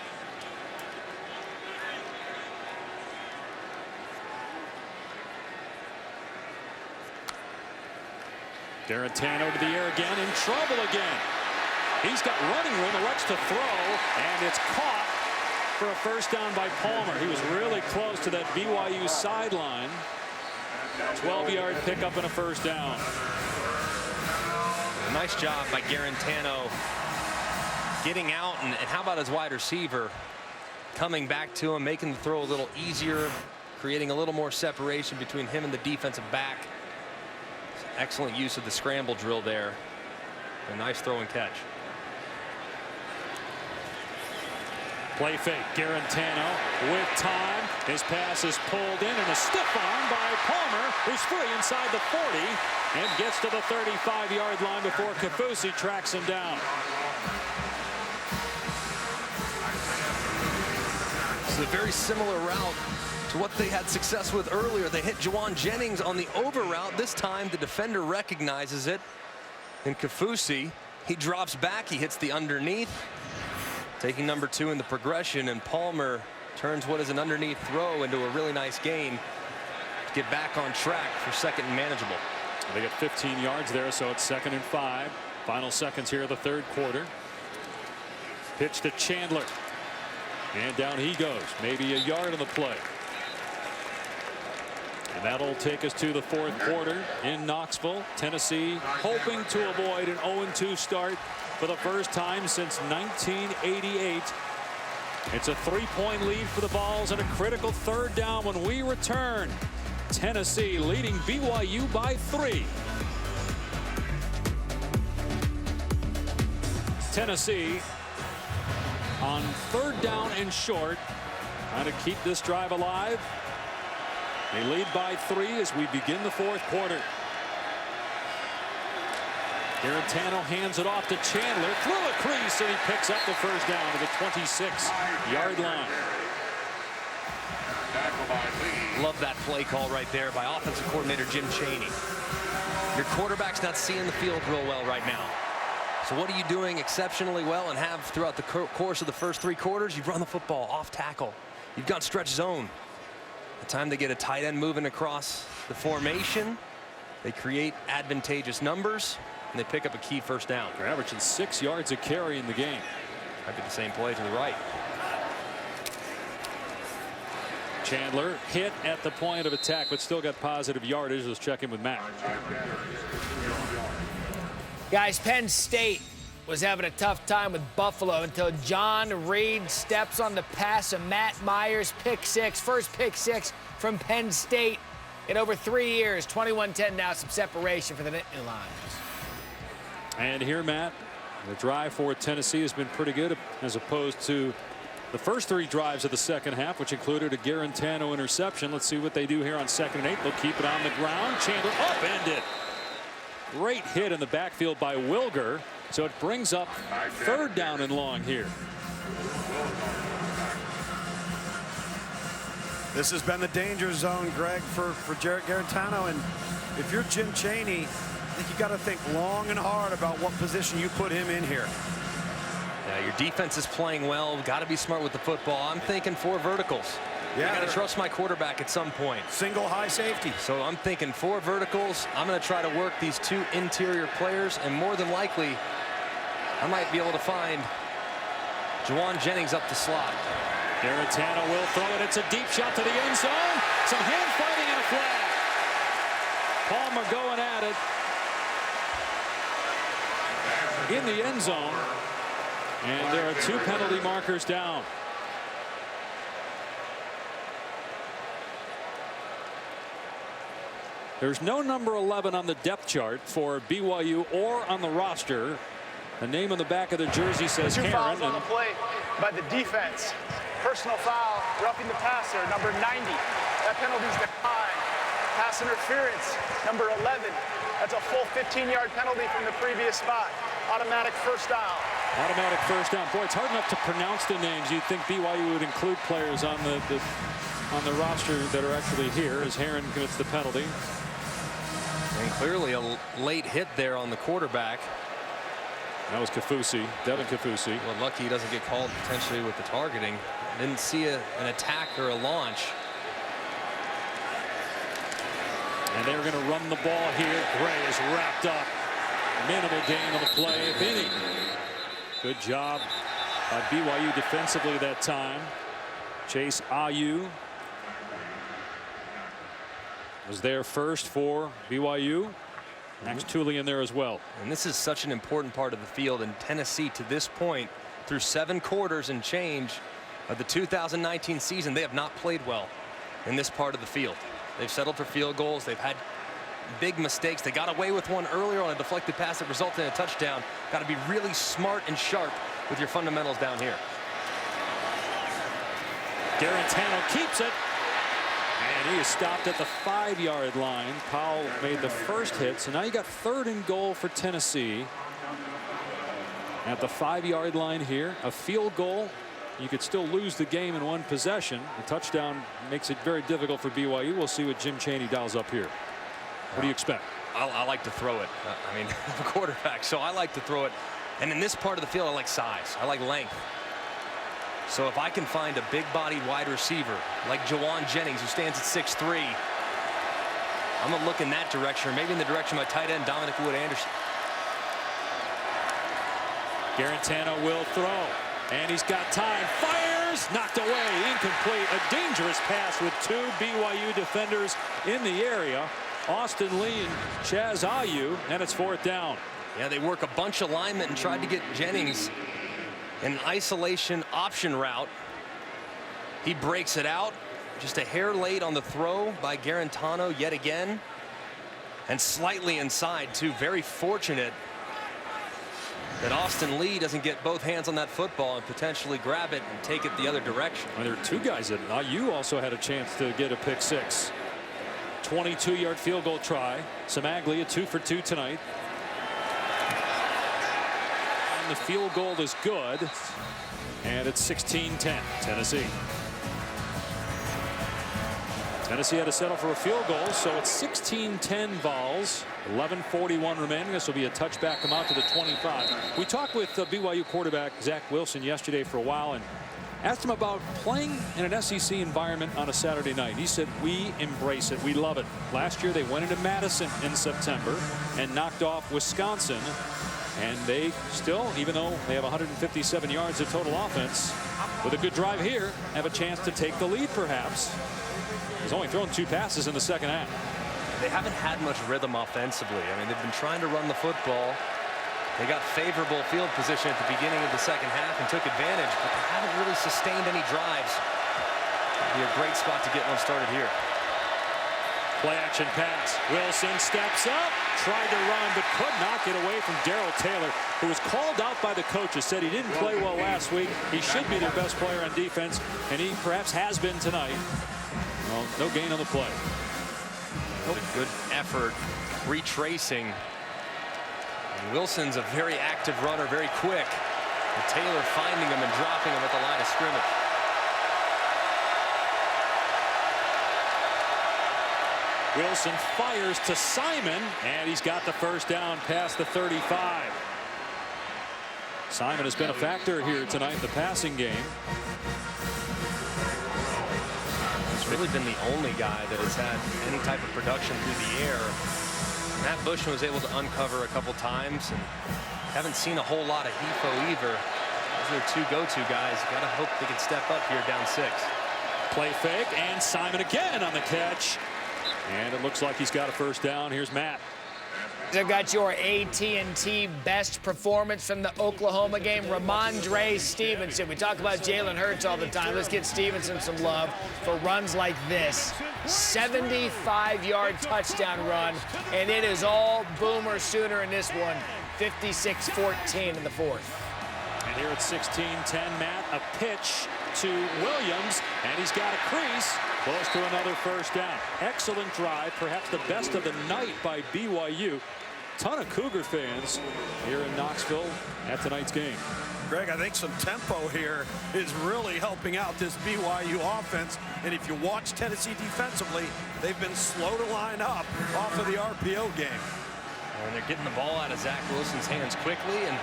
Guarantano to the air again, in trouble again. He's got running room, elects to throw, and it's caught for a first down by Palmer. He was really close to that BYU sideline. 12-yard pickup and a first down. Nice job by Guarantano getting out, and how about his wide receiver coming back to him, making the throw a little easier, creating a little more separation between him and the defensive back. Excellent use of the scramble drill there. A nice throw and catch. Play fake. Guarantano with time. His pass is pulled in, and a stiff arm by Palmer, who's free inside the 40 and gets to the 35-yard line before Kafusi tracks him down. This is a very similar route to what they had success with earlier. They hit Juwan Jennings on the over route. This time the defender recognizes it. And Kafusi, he drops back. He hits the underneath, taking number 2 in the progression, and Palmer turns what is an underneath throw into a really nice gain to get back on track for 2nd and manageable. They get 15 yards there, so it's 2nd and 5. Final seconds here of the 3rd quarter. Pitch to Chandler. And down he goes. Maybe a yard on the play. And that'll take us to the 4th quarter in Knoxville. Tennessee hoping to avoid an 0-2 start for the first time since 1988. It's a 3-point lead for the Vols and a critical 3rd down when we return. Tennessee leading BYU by 3. Tennessee on 3rd down and short, trying to keep this drive alive. They lead by 3 as we begin the 4th quarter. Guarantano hands it off to Chandler through a crease, and he picks up the first down to the 26-yard line. Love that play call right there by offensive coordinator Jim Chaney. Your quarterback's not seeing the field real well right now. So what are you doing exceptionally well and have throughout the course of the first 3 quarters? You've run the football off tackle. You've got stretch zone. The time they get a tight end moving across the formation, they create advantageous numbers, and they pick up a key first down. They're averaging 6 yards a carry in the game. Might be the same play to the right. Chandler hit at the point of attack, but still got positive yardage. Let's check in with Matt. Guys, Penn State was having a tough time with Buffalo until John Reed steps on the pass of Matt Myers, pick six. First pick six from Penn State in over 3 years. 21-10 now, some separation for the Nittany Lions. And here, Matt, the drive for Tennessee has been pretty good as opposed to the first 3 drives of the second half, which included a Guarantano interception. Let's see what they do here on 2nd and 8. They'll keep it on the ground. Chandler upended. Great hit in the backfield by Wilger. So it brings up 3rd down and long here. This has been the danger zone, Greg, for Jarrett Guarantano. And if you're Jim Chaney, I think you got to think long and hard about what position you put him in here. Yeah, your defense is playing well. Got to be smart with the football. I'm thinking 4 verticals. Yeah, I got to trust my quarterback at some point. Single high safety. So I'm thinking 4 verticals. I'm going to try to work these 2 interior players, and more than likely, I might be able to find Juwan Jennings up the slot. Guarantano will throw it. It's a deep shot to the end zone. Some hand fighting and a flag. Palmer going at it in the end zone. And there are 2 penalty markers down. There's no number 11 on the depth chart for BYU or on the roster. The name on the back of the jersey says 2 Heron. fouls on the play by the defense. Personal foul, roughing the passer, number 90. That penalty's declined. Pass interference, number 11. That's a full 15-yard penalty from the previous spot. Automatic first down. Automatic first down. Boy, it's hard enough to pronounce the names. You'd think BYU would include players on the roster that are actually here as Heron commits the penalty. And clearly a late hit there on the quarterback. That was Kafusi, Devin Kafusi. Well, lucky he doesn't get called potentially with the targeting. Didn't see an attack or a launch. And they're going to run the ball here. Gray is wrapped up. Minimal gain on the play, if any. Good job by BYU defensively that time. Chase Ayu was there first for BYU. Max Tooley in there as well. And this is such an important part of the field. And Tennessee, to this point, through 7 quarters and change of the 2019 season, they have not played well in this part of the field. They've settled for field goals. They've had big mistakes. They got away with one earlier on a deflected pass that resulted in a touchdown. Got to be really smart and sharp with your fundamentals down here. Guarantano keeps it. And he is stopped at the 5-yard line. Powell made the first hit. So now you got 3rd and goal for Tennessee. At the 5-yard line here. A field goal. You could still lose the game in 1 possession. A touchdown makes it very difficult for BYU. We'll see what Jim Chaney dials up here. What do you expect? I like to throw it. I mean, I'm a quarterback, so I like to throw it. And in this part of the field, I like size. I like length. So if I can find a big-bodied wide receiver like Juwan Jennings, who stands at 6'3", I'm going to look in that direction, or maybe in the direction of my tight end, Dominic Wood-Anderson. Guarantano will throw. And he's got time. Fires. Knocked away. Incomplete. A dangerous pass with 2 BYU defenders in the area. Austin Lee and Chaz Ayu. And it's 4th down. Yeah, they work a bunch of alignment and tried to get Jennings an isolation option route. He breaks it out. Just a hair late on the throw by Guarantano yet again. And slightly inside, too. Very fortunate that Austin Lee doesn't get both hands on that football and potentially grab it and take it the other direction. Well, there are 2 guys that Ayu also had a chance to get a pick 6. 22-yard field goal try. Samaglia 2 for 2 tonight. And the field goal is good. And it's 16-10 Tennessee. Tennessee had to settle for a field goal, so it's 16-10 Vols. 11:41 remaining. This will be a touchback come out to the 25. We talked with BYU quarterback Zack Wilson yesterday for a while and asked him about playing in an SEC environment on a Saturday night. He said, we embrace it. We love it. Last year they went into Madison in September and knocked off Wisconsin. And they still, even though they have 157 yards of total offense, with a good drive here, have a chance to take the lead perhaps. He's only thrown 2 passes in the second half. They haven't had much rhythm offensively. I mean, they've been trying to run the football. They got favorable field position at the beginning of the second half and took advantage, but they haven't really sustained any drives. It'd be a great spot to get one started here. Play action pass. Wilson steps up, tried to run, but could not get away from Darrell Taylor, who was called out by the coaches, said he didn't play well last week. He should be their best player on defense, and he perhaps has been tonight. Well, no gain on the play. A good effort retracing. And Wilson's a very active runner, very quick. And Taylor finding him and dropping him at the line of scrimmage. Wilson fires to Simon, and he's got the first down past the 35. Simon has been a factor here tonight in the passing game. He's really been the only guy that has had any type of production through the air. Matt Bushman was able to uncover a couple times, and haven't seen a whole lot of Hefo either. Those are 2 go-to guys. You gotta hope they can step up here down 6. Play fake, and Simon again on the catch. And it looks like he's got a first down. Here's Matt. I've got your AT&T best performance from the Oklahoma game, Ramondre Stevenson. We talk about Jalen Hurts all the time. Let's get Stevenson some love for runs like this. 75-yard touchdown run, and it is all Boomer Sooner in this one. 56-14 in the 4th. And here at 16-10, Matt, a pitch to Williams, and he's got a crease. Close to another first down. Excellent drive, perhaps the best of the night by BYU. Ton of Cougar fans here in Knoxville at tonight's game. Greg, I think some tempo here is really helping out this BYU offense. And if you watch Tennessee defensively, they've been slow to line up off of the RPO game. And they're getting the ball out of Zack Wilson's hands quickly, and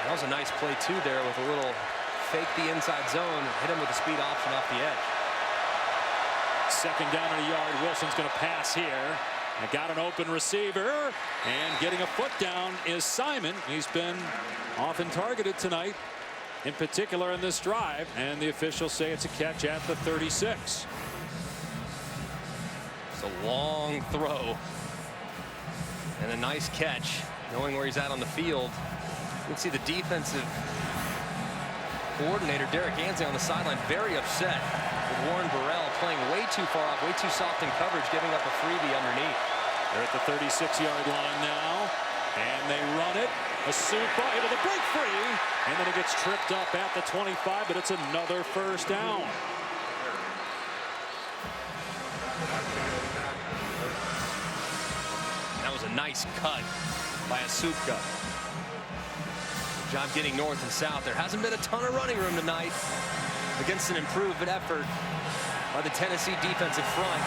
that was a nice play too there with a little fake the inside zone, hit him with a speed option off the edge. Second down and a yard. Wilson's going to pass here. And got an open receiver, and getting a foot down is Simon. He's been often targeted tonight, in particular in this drive, and the officials say it's a catch at the 36. It's a long throw and a nice catch, knowing where he's at on the field. You can see the defensive coordinator, Jarrett Guarantano, on the sideline, very upset with Warren Burrell playing way too far off, way too soft in coverage, giving up a freebie underneath. They're at the 36-yard line now, and they run it. Asupa able to break free, and then it gets tripped up at the 25, but it's another first down. That was a nice cut by Asuka. Job getting north and south. There hasn't been a ton of running room tonight against an improved effort by the Tennessee defensive front.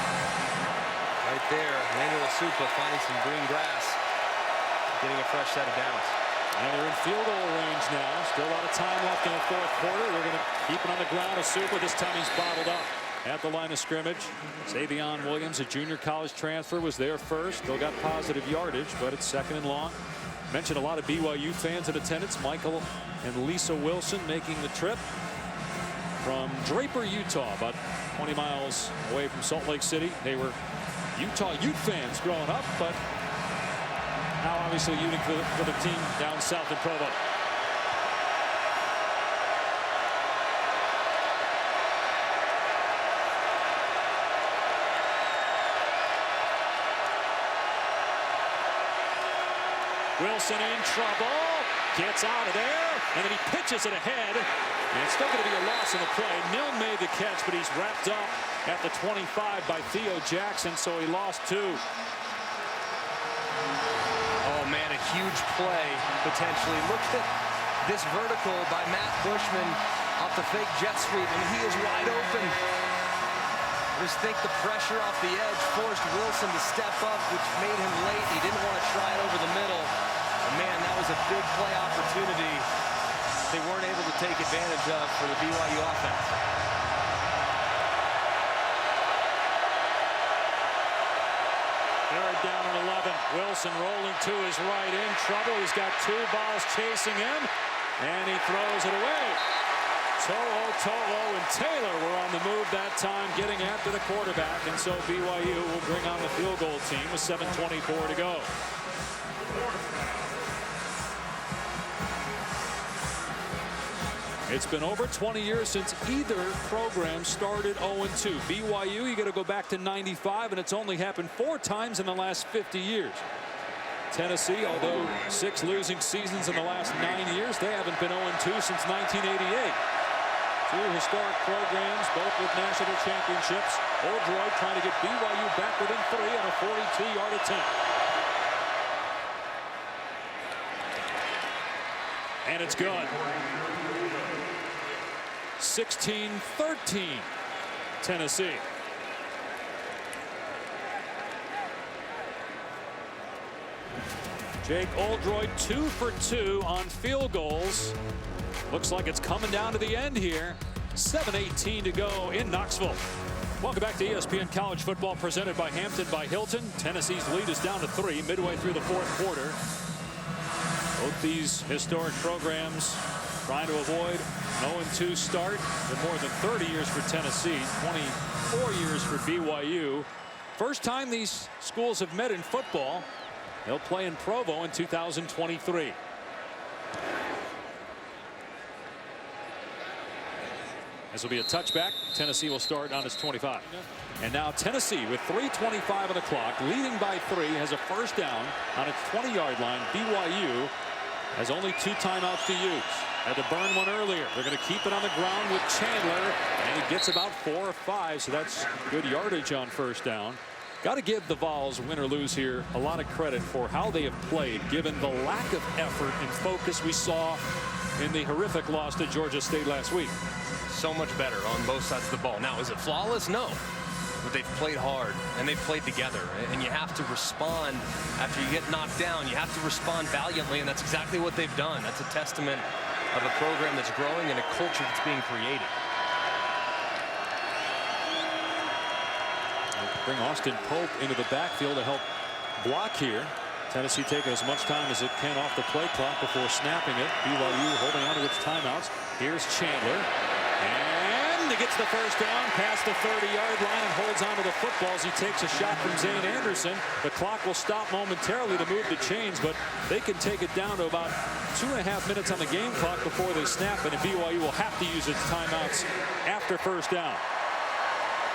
Right there, Manuel Asuka finding some green grass, getting a fresh set of downs. And they're in field goal range now. Still a lot of time left in the 4th quarter. They're going to keep it on the ground. Asuka, this time he's bottled up at the line of scrimmage. Xavion Williams, a junior college transfer, was there first. Still got positive yardage, but it's 2nd and long. Mentioned a lot of BYU fans in attendance. Michael and Lisa Wilson making the trip from Draper, Utah, about 20 miles away from Salt Lake City. They were Utah Ute fans growing up, but now obviously rooting for the team down south in Provo. Wilson in trouble, gets out of there, and then he pitches it ahead, and it's still going to be a loss in the play. Milne made the catch, but he's wrapped up at the 25 by Theo Jackson, so he lost 2. Oh man, a huge play potentially. Look at this vertical by Matt Bushman off the fake jet sweep, and he is wide open. Just think the pressure off the edge forced Wilson to step up, which made him late. He didn't want to try it over the middle. And man, that was a big play opportunity they weren't able to take advantage of for the BYU offense. Third down and 11. Wilson rolling to his right, in trouble. He's got 2 balls chasing him, and he throws it away. Toho and Taylor were on the move that time, getting after the quarterback, and so BYU will bring on the field goal team with 7:24 to go. It's been over 20 years since either program started 0-2. BYU, you got to go back to '95, and it's only happened 4 times in the last 50 years. Tennessee, although 6 losing seasons in the last 9 years, they haven't been 0-2 since 1988. 2 historic programs, both with national championships. Oldroyd trying to get BYU back within 3 on a 42-yard attempt. And it's good. 16-13, Tennessee. Jake Oldroyd 2 for 2 on field goals. Looks like it's coming down to the end here. 7:18 to go in Knoxville. Welcome back to ESPN College Football, presented by Hampton by Hilton. Tennessee's lead is down to 3 midway through the 4th quarter. Both these historic programs trying to avoid an 0-2 start. For more than 30 years for Tennessee, 24 years for BYU. First time these schools have met in football. They'll play in Provo in 2023. This will be a touchback. Tennessee will start on its 25. And now Tennessee, with 3:25 on the clock, leading by 3, has a first down on its 20-yard line. BYU has only 2 timeouts to use. Had to burn one earlier. They're going to keep it on the ground with Chandler, and he gets about 4 or 5, so that's good yardage on first down. Got to give the Vols, win or lose here, a lot of credit for how they have played, given the lack of effort and focus we saw in the horrific loss to Georgia State last week. So much better on both sides of the ball. Now, is it flawless? No. But they've played hard, and they've played together. And you have to respond after you get knocked down. You have to respond valiantly, and that's exactly what they've done. That's a testament of a program that's growing and a culture that's being created. Bring Austin Pope into the backfield to help block here. Tennessee taking as much time as it can off the play clock before snapping it. BYU holding on to its timeouts. Here's Chandler. And he gets the first down past the 30-yard line and holds on to the football as he takes a shot from Zane Anderson. The clock will stop momentarily to move the chains, but they can take it down to about 2.5 minutes on the game clock before they snap it, and BYU will have to use its timeouts after first down.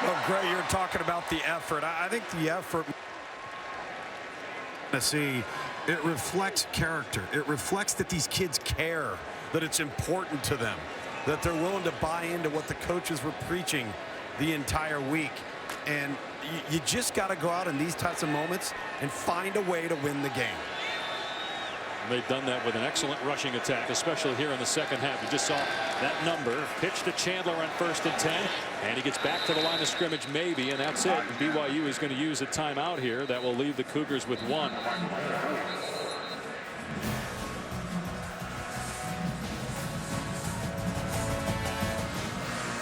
Well, Gray, you're talking about the effort. I think the effort, Tennessee, it reflects character. It reflects that these kids care, that it's important to them, that they're willing to buy into what the coaches were preaching the entire week. And you just got to go out in these types of moments and find a way to win the game. They've done that with an excellent rushing attack, especially here in the second half. You just saw that number. Pitch to Chandler on 1st and 10. And he gets back to the line of scrimmage maybe, and that's it. And BYU is going to use a timeout here. That will leave the Cougars with 1.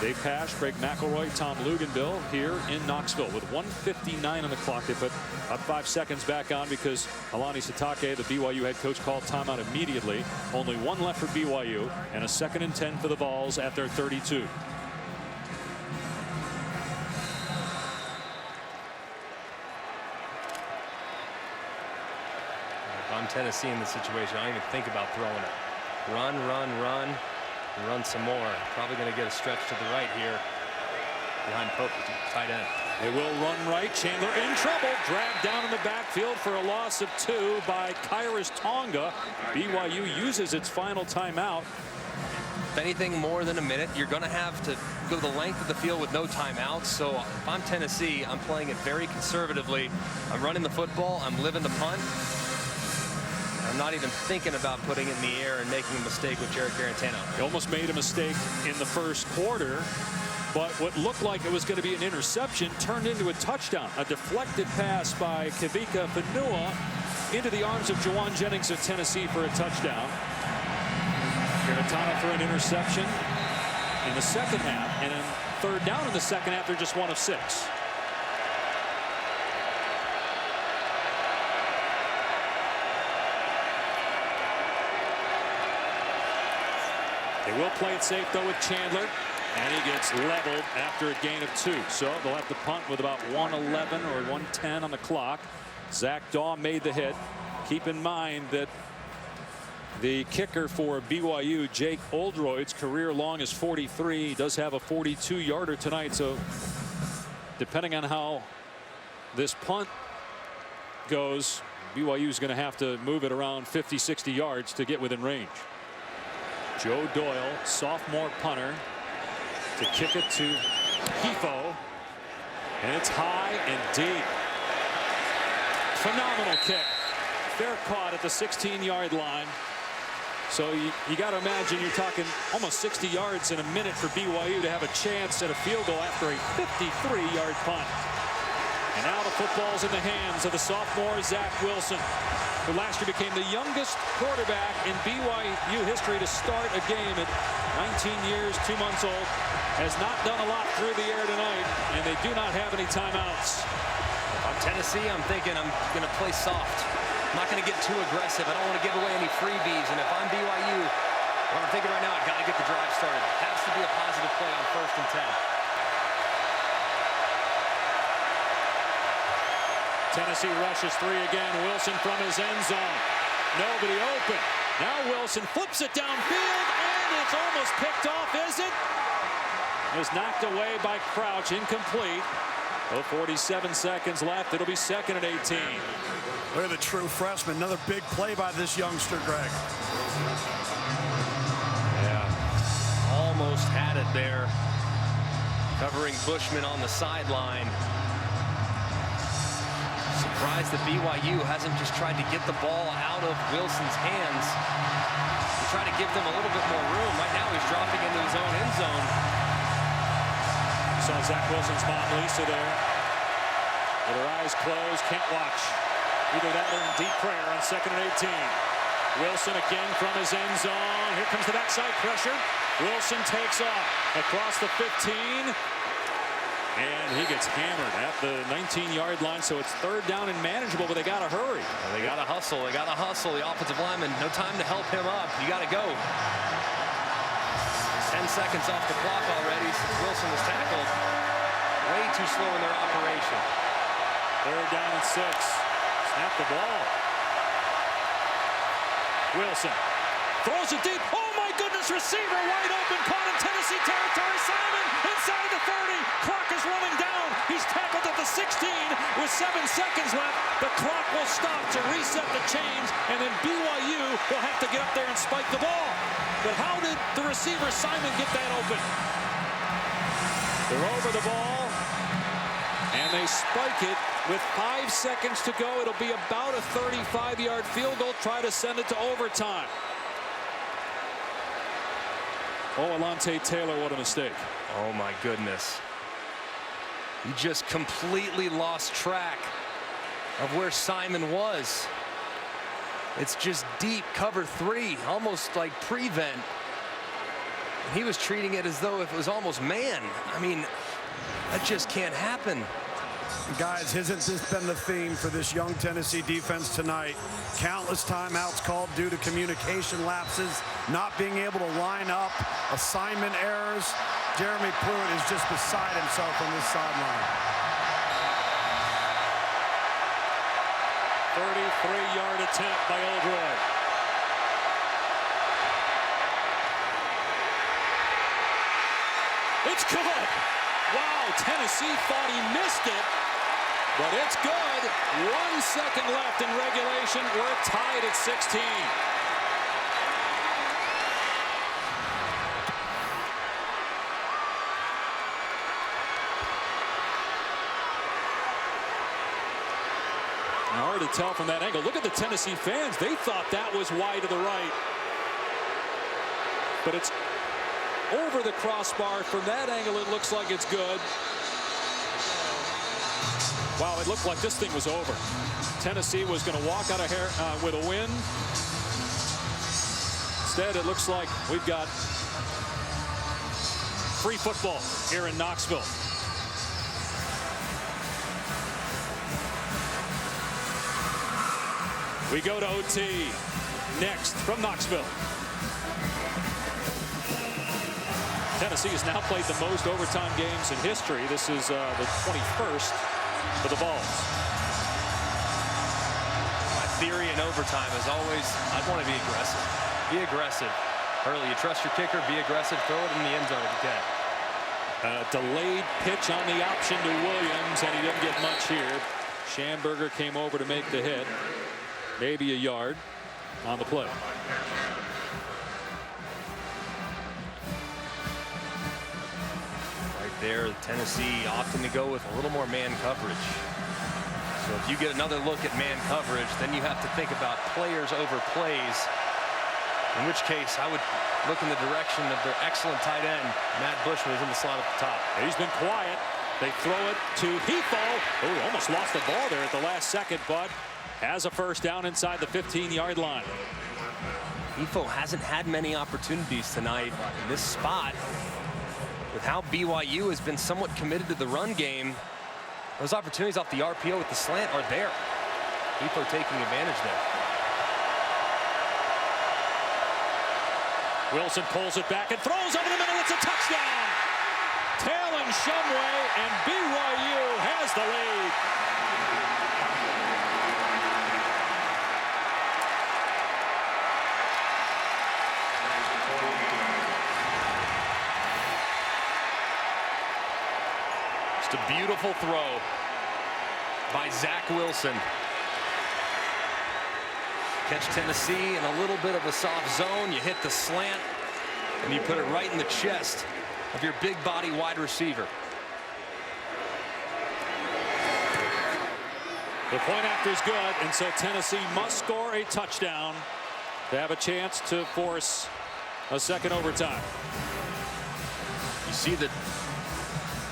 Dave Pash, Craig McElroy, Tom Luganville here in Knoxville with 1:59 on the clock. They put about 5 seconds back on because Alani Sitake, the BYU head coach, called timeout immediately. Only 1 left for BYU and a 2nd and 10 for the Vols at their 32. If I'm Tennessee in this situation, I don't even think about throwing it. Run, run, run. And run some more. Probably going to get a stretch to the right here behind Pope, tight end. They will run right. Chandler in trouble. Dragged down in the backfield for a loss of 2 by Kairos Tonga. BYU uses its final timeout. If anything more than a minute, you're going to have to go the length of the field with no timeouts. So if I'm Tennessee, I'm playing it very conservatively. I'm running the football. I'm living the punt. I'm not even thinking about putting it in the air and making a mistake with Jarrett Guarantano. He almost made a mistake in the first quarter, but what looked like it was going to be an interception turned into a touchdown. A deflected pass by Kavika Fanua into the arms of Juwan Jennings of Tennessee for a touchdown. Guarantano for an interception in the second half, and then 3rd down in the second half, they're just 1 of 6. They will play it safe, though, with Chandler. And he gets leveled after a gain of 2. So they'll have to punt with about 1:11 or 1:10 on the clock. Zach Daw made the hit. Keep in mind that the kicker for BYU, Jake Oldroyd's career long is 43. He does have a 42-yarder tonight. So depending on how this punt goes, BYU is going to have to move it around 50-60 yards to get within range. Joe Doyle, sophomore punter, to kick it to Hifo, and it's high and deep. Phenomenal kick. Fair caught at the 16-yard line. So you got to imagine you're talking almost 60 yards in a minute for BYU to have a chance at a field goal after a 53-yard punt. And now the football's in the hands of the sophomore Zack Wilson, who last year became the youngest quarterback in BYU history to start a game at 19 years, 2 months old. Has not done a lot through the air tonight, and they do not have any timeouts. If I'm Tennessee, I'm thinking I'm going to play soft. I'm not going to get too aggressive. I don't want to give away any freebies. And if I'm BYU, what I'm thinking right now, I've got to get the drive started. It has to be a positive play on 1st and 10. Tennessee rushes 3 again. Wilson from his end zone. Nobody open. Now Wilson flips it downfield, and it's almost picked off, is it? It was knocked away by Crouch, incomplete. 47 seconds left. It'll be 2nd and 18. Look at the true freshman. Another big play by this youngster, Greg. Yeah, almost had it there. Covering Bushman on the sideline. Surprised that BYU hasn't just tried to get the ball out of Wilson's hands. To try to give them a little bit more room. Right now he's dropping into his own end zone. Saw Zack Wilson's mom, Lisa, there with her eyes closed, can't watch. Either that or in deep prayer on 2nd and 18. Wilson again from his end zone. Here comes the backside pressure. Wilson takes off across the 15. And he gets hammered at the 19-yard line, so it's 3rd down and manageable, but they got to hurry. Well, they got to hustle. They got to hustle. The offensive lineman, no time to help him up. You got to go. 10 seconds off the clock already since Wilson was tackled. Way too slow in their operation. 3rd down and 6. Snap the ball. Wilson throws it deep. Oh my goodness, receiver wide open, caught in Tennessee territory. Simon inside the 30. Clock is running down. He's tackled at the 16 with 7 seconds left. The clock will stop to reset the chains, and then BYU will have to get up there and spike the ball. But how did the receiver Simon get that open? They're over the ball, and they spike it with 5 seconds to go. It'll be about a 35-yard field goal. Try to send it to overtime. Oh, Alontae Taylor, what a mistake. Oh my goodness. He just completely lost track of where Simon was. It's just deep cover 3, almost like prevent. He was treating it as though if it was almost man. I mean, that just can't happen. Guys, hasn't this been the theme for this young Tennessee defense tonight? Countless timeouts called due to communication lapses, not being able to line up, assignment errors. Jeremy Pruitt is just beside himself on this sideline. 33-yard attempt by Oldroyd. It's good. Wow, Tennessee thought he missed it, but it's good. 1 second left in regulation. We're tied at 16. Hard to tell from that angle. Look at the Tennessee fans. They thought that was wide to the right. But it's over the crossbar. From that angle, it looks like it's good. Wow, it looked like this thing was over. Tennessee was going to walk out of here with a win. Instead, it looks like we've got free football here in Knoxville. We go to OT next from Knoxville. Tennessee has now played the most overtime games in history. This is the 21st for the Vols. My theory in overtime is always, I'd want to be aggressive. Be aggressive early. You trust your kicker, be aggressive, throw it in the end zone if you can. Delayed pitch on the option to Williams, and he didn't get much here. Schamberger came over to make the hit. Maybe a yard on the play. Right there, Tennessee opting to go with a little more man coverage. So if you get another look at man coverage, then you have to think about players over plays. In which case, I would look in the direction of their excellent tight end, Matt Bushman, who's in the slot at the top. He's been quiet. They throw it to Hefo. Oh, he almost lost the ball there at the last second, but has a first down inside the 15-yard line. Hefo hasn't had many opportunities tonight in this spot. With how BYU has been somewhat committed to the run game, those opportunities off the RPO with the slant are there. Hefo taking advantage there. Wilson pulls it back and throws over the middle. It's a touchdown. Talon Shumway, and BYU has the lead. Just a beautiful throw by Zack Wilson. Catch Tennessee in a little bit of a soft zone. You hit the slant, and you put it right in the chest of your big body wide receiver. The point after is good, and so Tennessee must score a touchdown to have a chance to force a second overtime. You see the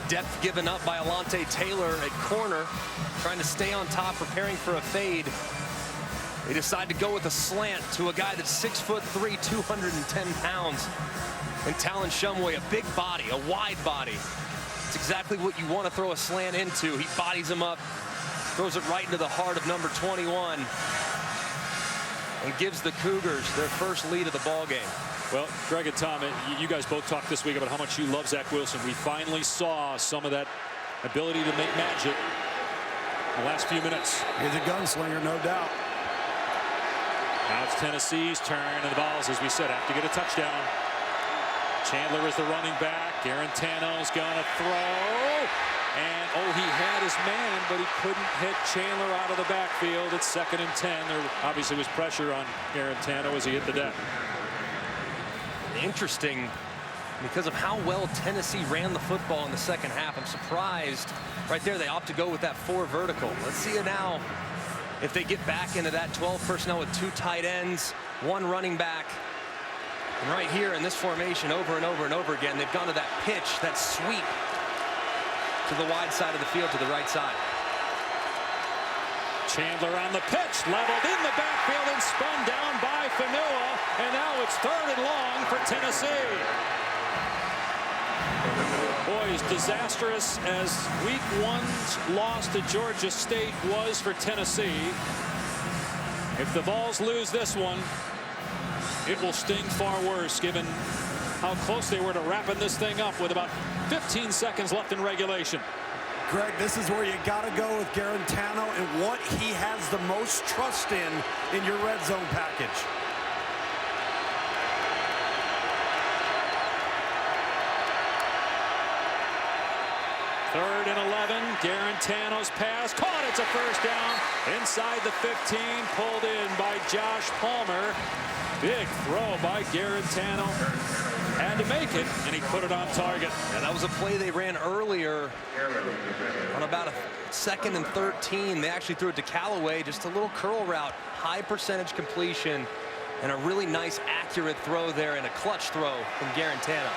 depth given up by Alontae Taylor at corner, trying to stay on top, preparing for a fade. They decide to go with a slant to a guy that's 6'3", 210 pounds. And Talon Shumway, a big body, a wide body. It's exactly what you want to throw a slant into. He bodies him up, throws it right into the heart of number 21, and gives the Cougars their first lead of the ball game. Well, Greg and Tom, you guys both talked this week about how much you love Zack Wilson. We finally saw some of that ability to make magic in the last few minutes. He's a gunslinger, no doubt. Now it's Tennessee's turn, and the Vols, as we said, have to get a touchdown. Chandler is the running back. Guarantano's gonna throw. And, oh, he had his man, but he couldn't hit Chandler out of the backfield. It's 2nd and 10. There obviously was pressure on Guarantano as he hit the deck. Interesting, because of how well Tennessee ran the football in the second half. I'm surprised. Right there, they opt to go with that 4 vertical. Let's see it now. If they get back into that 12 personnel with 2 tight ends, 1 running back. And right here in this formation, over and over and over again, they've gone to that pitch, that sweep to the wide side of the field, to the right side. Chandler on the pitch, leveled in the backfield and spun down by Fanua. And now it's 3rd and long for Tennessee. Boy, as disastrous as week 1's loss to Georgia State was for Tennessee, if the Vols lose this one, it will sting far worse, given how close they were to wrapping this thing up with about 15 seconds left in regulation. Greg, this is where you got to go with Guarantano and what he has the most trust in your red zone package. Third and 11. Guarantano's pass caught. It's a first down inside the 15. Pulled in by Josh Palmer. Big throw by Guarantano. Had to make it, and he put it on target. And that was a play they ran earlier on about a 2nd and 13. They actually threw it to Callaway, just a little curl route, high percentage completion, and a really nice accurate throw there, and a clutch throw from Guarantano.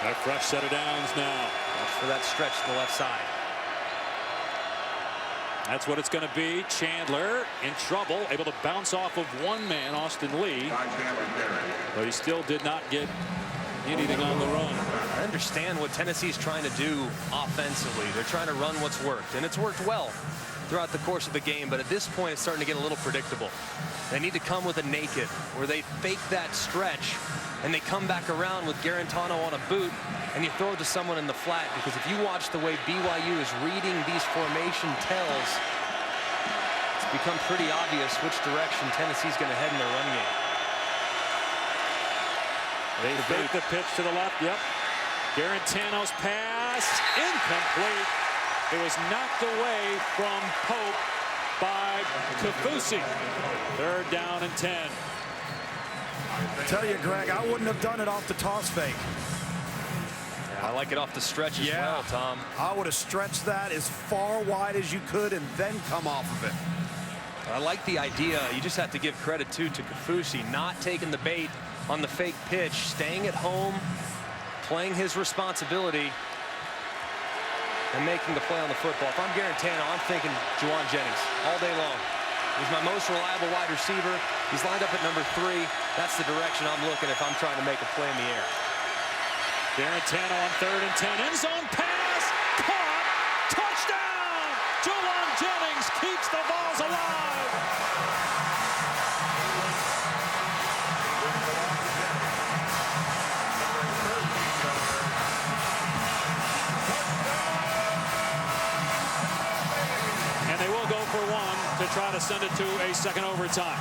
A fresh set of downs now. Watch for that stretch to the left side. That's what it's going to be. Chandler in trouble, able to bounce off of one man, Austin Lee, but he still did not get anything on the run. I understand what Tennessee's trying to do offensively. They're trying to run what's worked, and it's worked well throughout the course of the game, but at this point it's starting to get a little predictable. They need to come with a naked, where they fake that stretch and they come back around with Guarantano on a boot, and you throw it to someone in the flat. Because if you watch the way BYU is reading these formation tells, it's become pretty obvious which direction Tennessee's going to head in their run game. They fake the pitch to the left. Yep. Guarantano's pass incomplete. It was knocked away from Pope by Kaufusi. 3rd down and 10. I tell you, Greg, I wouldn't have done it off the toss fake. Yeah, I like it off the stretch as well, Tom. I would have stretched that as far wide as you could and then come off of it. I like the idea. You just have to give credit to Kaufusi, not taking the bait on the fake pitch, staying at home, playing his responsibility, and making the play on the football. If I'm Guarantano, I'm thinking Juwan Jennings all day long. He's my most reliable wide receiver. He's lined up at number 3. That's the direction I'm looking if I'm trying to make a play in the air. Guarantano on 3rd and 10. End zone pass. Caught. Touchdown. Juwan Jennings keeps the Vols alive. And they will go for 1 to try to send it to a second overtime.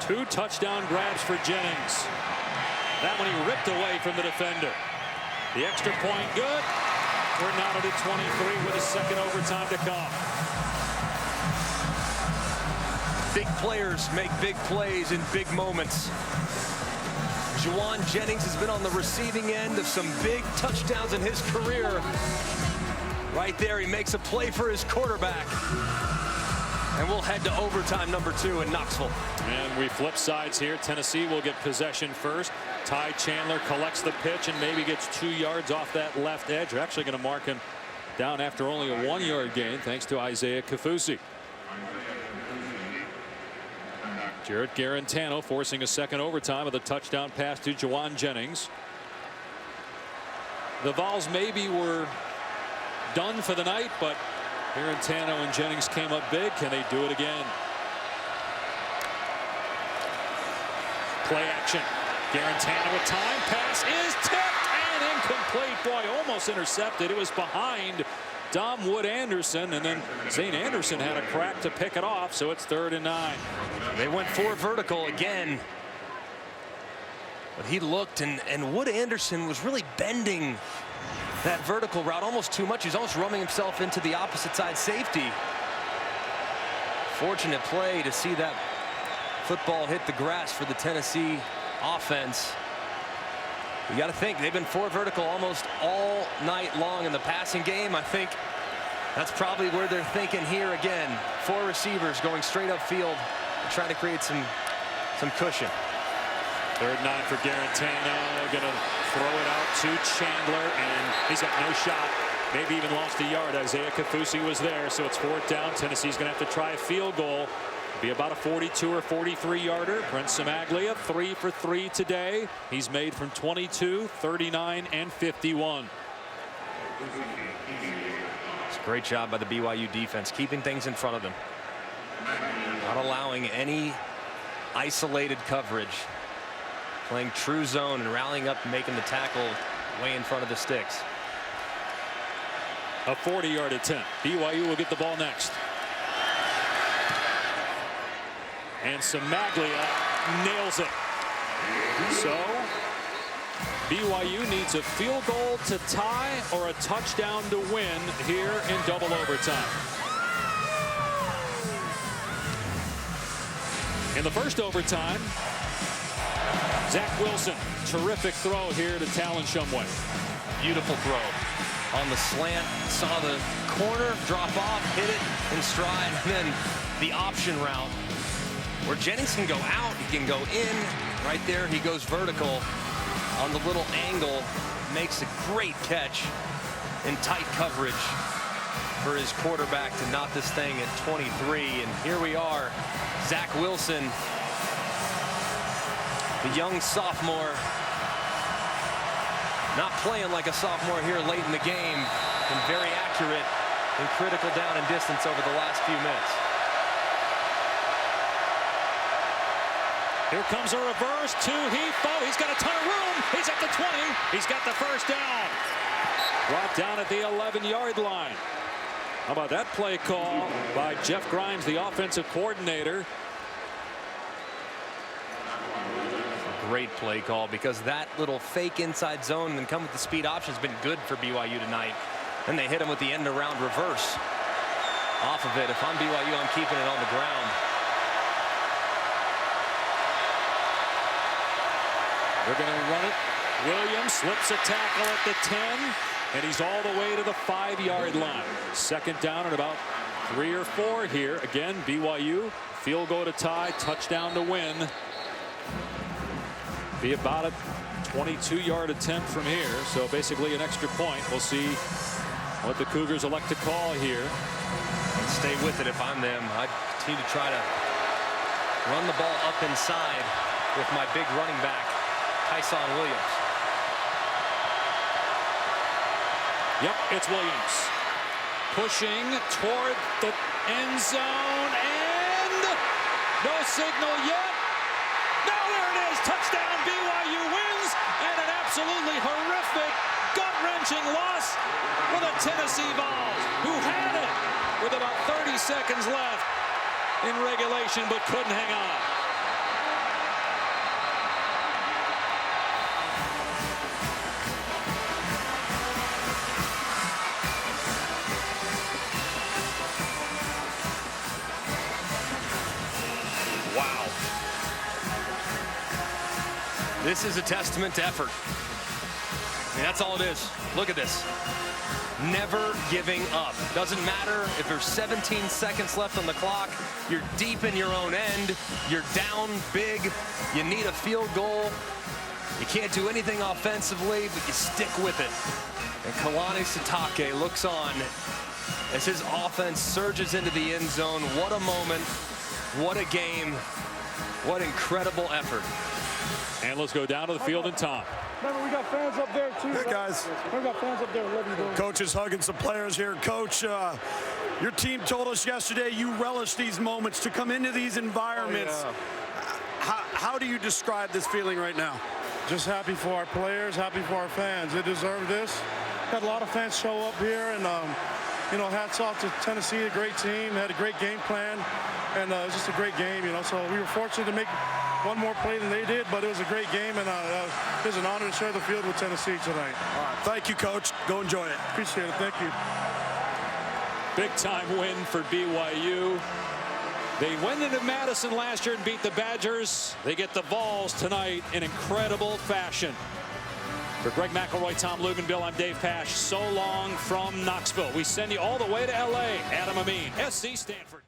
Two touchdown grabs for Jennings. That one he ripped away from the defender. The extra point good. We're knotted at 23 with a second overtime to come. Big players make big plays in big moments. Juwan Jennings has been on the receiving end of some big touchdowns in his career. Right there, he makes a play for his quarterback. And we'll head to overtime number 2 in Knoxville. And we flip sides here. Tennessee will get possession first. Ty Chandler collects the pitch and maybe gets 2 yards off that left edge. They're actually going to mark him down after only a 1-yard gain thanks to Isaiah Kaufusi. Jarrett Guarantano forcing a second overtime with a touchdown pass to Juwan Jennings. The Vols maybe were done for the night, but Guarantano and Jennings came up big. Can they do it again? Play action. Guarantano with time. Pass is tipped and incomplete. Boy, almost intercepted. It was behind Dom Wood-Anderson, and then Zane Anderson had a crack to pick it off, so it's 3rd and 9. They went 4 vertical again. But he looked, and Wood-Anderson was really bending that vertical route almost too much. He's almost running himself into the opposite side safety. Fortunate play to see that football hit the grass for the Tennessee offense. You got to think they've been 4 vertical almost all night long in the passing game. I think that's probably where they're thinking here again. 4 receivers going straight upfield, trying to create some cushion. 3rd and 9 for Guarantano. Going to throw it out to Chandler, and he's got no shot. Maybe even lost a yard. Isaiah Kaufusi was there, so it's 4th down. Tennessee's going to have to try a field goal. Be about a 42 or 43-yarder. Brent Samaglia 3 for 3 today. He's made from 22, 39, and 51. It's a great job by the BYU defense, keeping things in front of them, not allowing any isolated coverage, playing true zone and rallying up and making the tackle way in front of the sticks. A 40-yard attempt. BYU will get the ball next. And Samaglia nails it. So BYU needs a field goal to tie or a touchdown to win here in double overtime. In the first overtime, Zack Wilson, terrific throw here to Talon Shumway. Beautiful throw on the slant, saw the corner drop off, hit it in stride, and then the option route where Jennings can go out, he can go in. Right there, he goes vertical on the little angle, makes a great catch in tight coverage for his quarterback to knot this thing at 23. And here we are, Zack Wilson, the young sophomore, Not playing like a sophomore here late in the game, and very accurate and critical down and distance over the last few minutes. Here comes a reverse to Heath. He's got a ton of room. He's at the 20. He's got the first down. Brought down at the 11-yard line. How about that play call by Jeff Grimes, the offensive coordinator? Great play call, because that little fake inside zone and come with the speed option has been good for BYU tonight. And they hit him with the end around reverse off of it. If I'm BYU, I'm keeping it on the ground. They're going to run it. Williams slips a tackle at the 10, and he's all the way to the 5-yard line. Second down and about 3 or 4 here. Again, BYU, field goal to tie, touchdown to win. Be about a 22-yard attempt from here, so basically an extra point. We'll see what the Cougars elect to call here. I'd stay with it if I'm them. I'd continue to try to run the ball up inside with my big running back, Tyson Williams. Yep, it's Williams. Pushing toward the end zone, and no signal yet. Now there it is. Touchdown, BYU wins, and an absolutely horrific, gut-wrenching loss for the Tennessee Vols, who had it with about 30 seconds left in regulation, but couldn't hang on. Wow. This is a testament to effort. I mean, that's all it is. Look at this. Never giving up. Doesn't matter if there's 17 seconds left on the clock. You're deep in your own end. You're down big. You need a field goal. You can't do anything offensively, but you stick with it. And Kalani Sitake looks on as his offense surges into the end zone. What a moment. What a game. What incredible effort. And let's go down to the field and Tom. Remember, we got fans up there, too. Hey, guys. We got fans up there. Love you, boys. Coach is hugging some players here. Coach, your team told us yesterday you relish these moments to come into these environments. Oh, yeah. How do you describe this feeling right now? Just happy for our players, happy for our fans. They deserve this. Had a lot of fans show up here, and, you know, hats off to Tennessee, a great team. They had a great game plan, and it was just a great game, you know. So we were fortunate to make one more play than they did, but it was a great game, and it was an honor to share the field with Tennessee tonight. All right, thank you, Coach. Go enjoy it. Appreciate it. Thank you. Big-time win for BYU. They went into Madison last year and beat the Badgers. They get the Vols tonight in incredible fashion. For Greg McElroy, Tom Luganville, I'm Dave Pasch. So long from Knoxville. We send you all the way to L.A. Adam Amin, SC Stanford.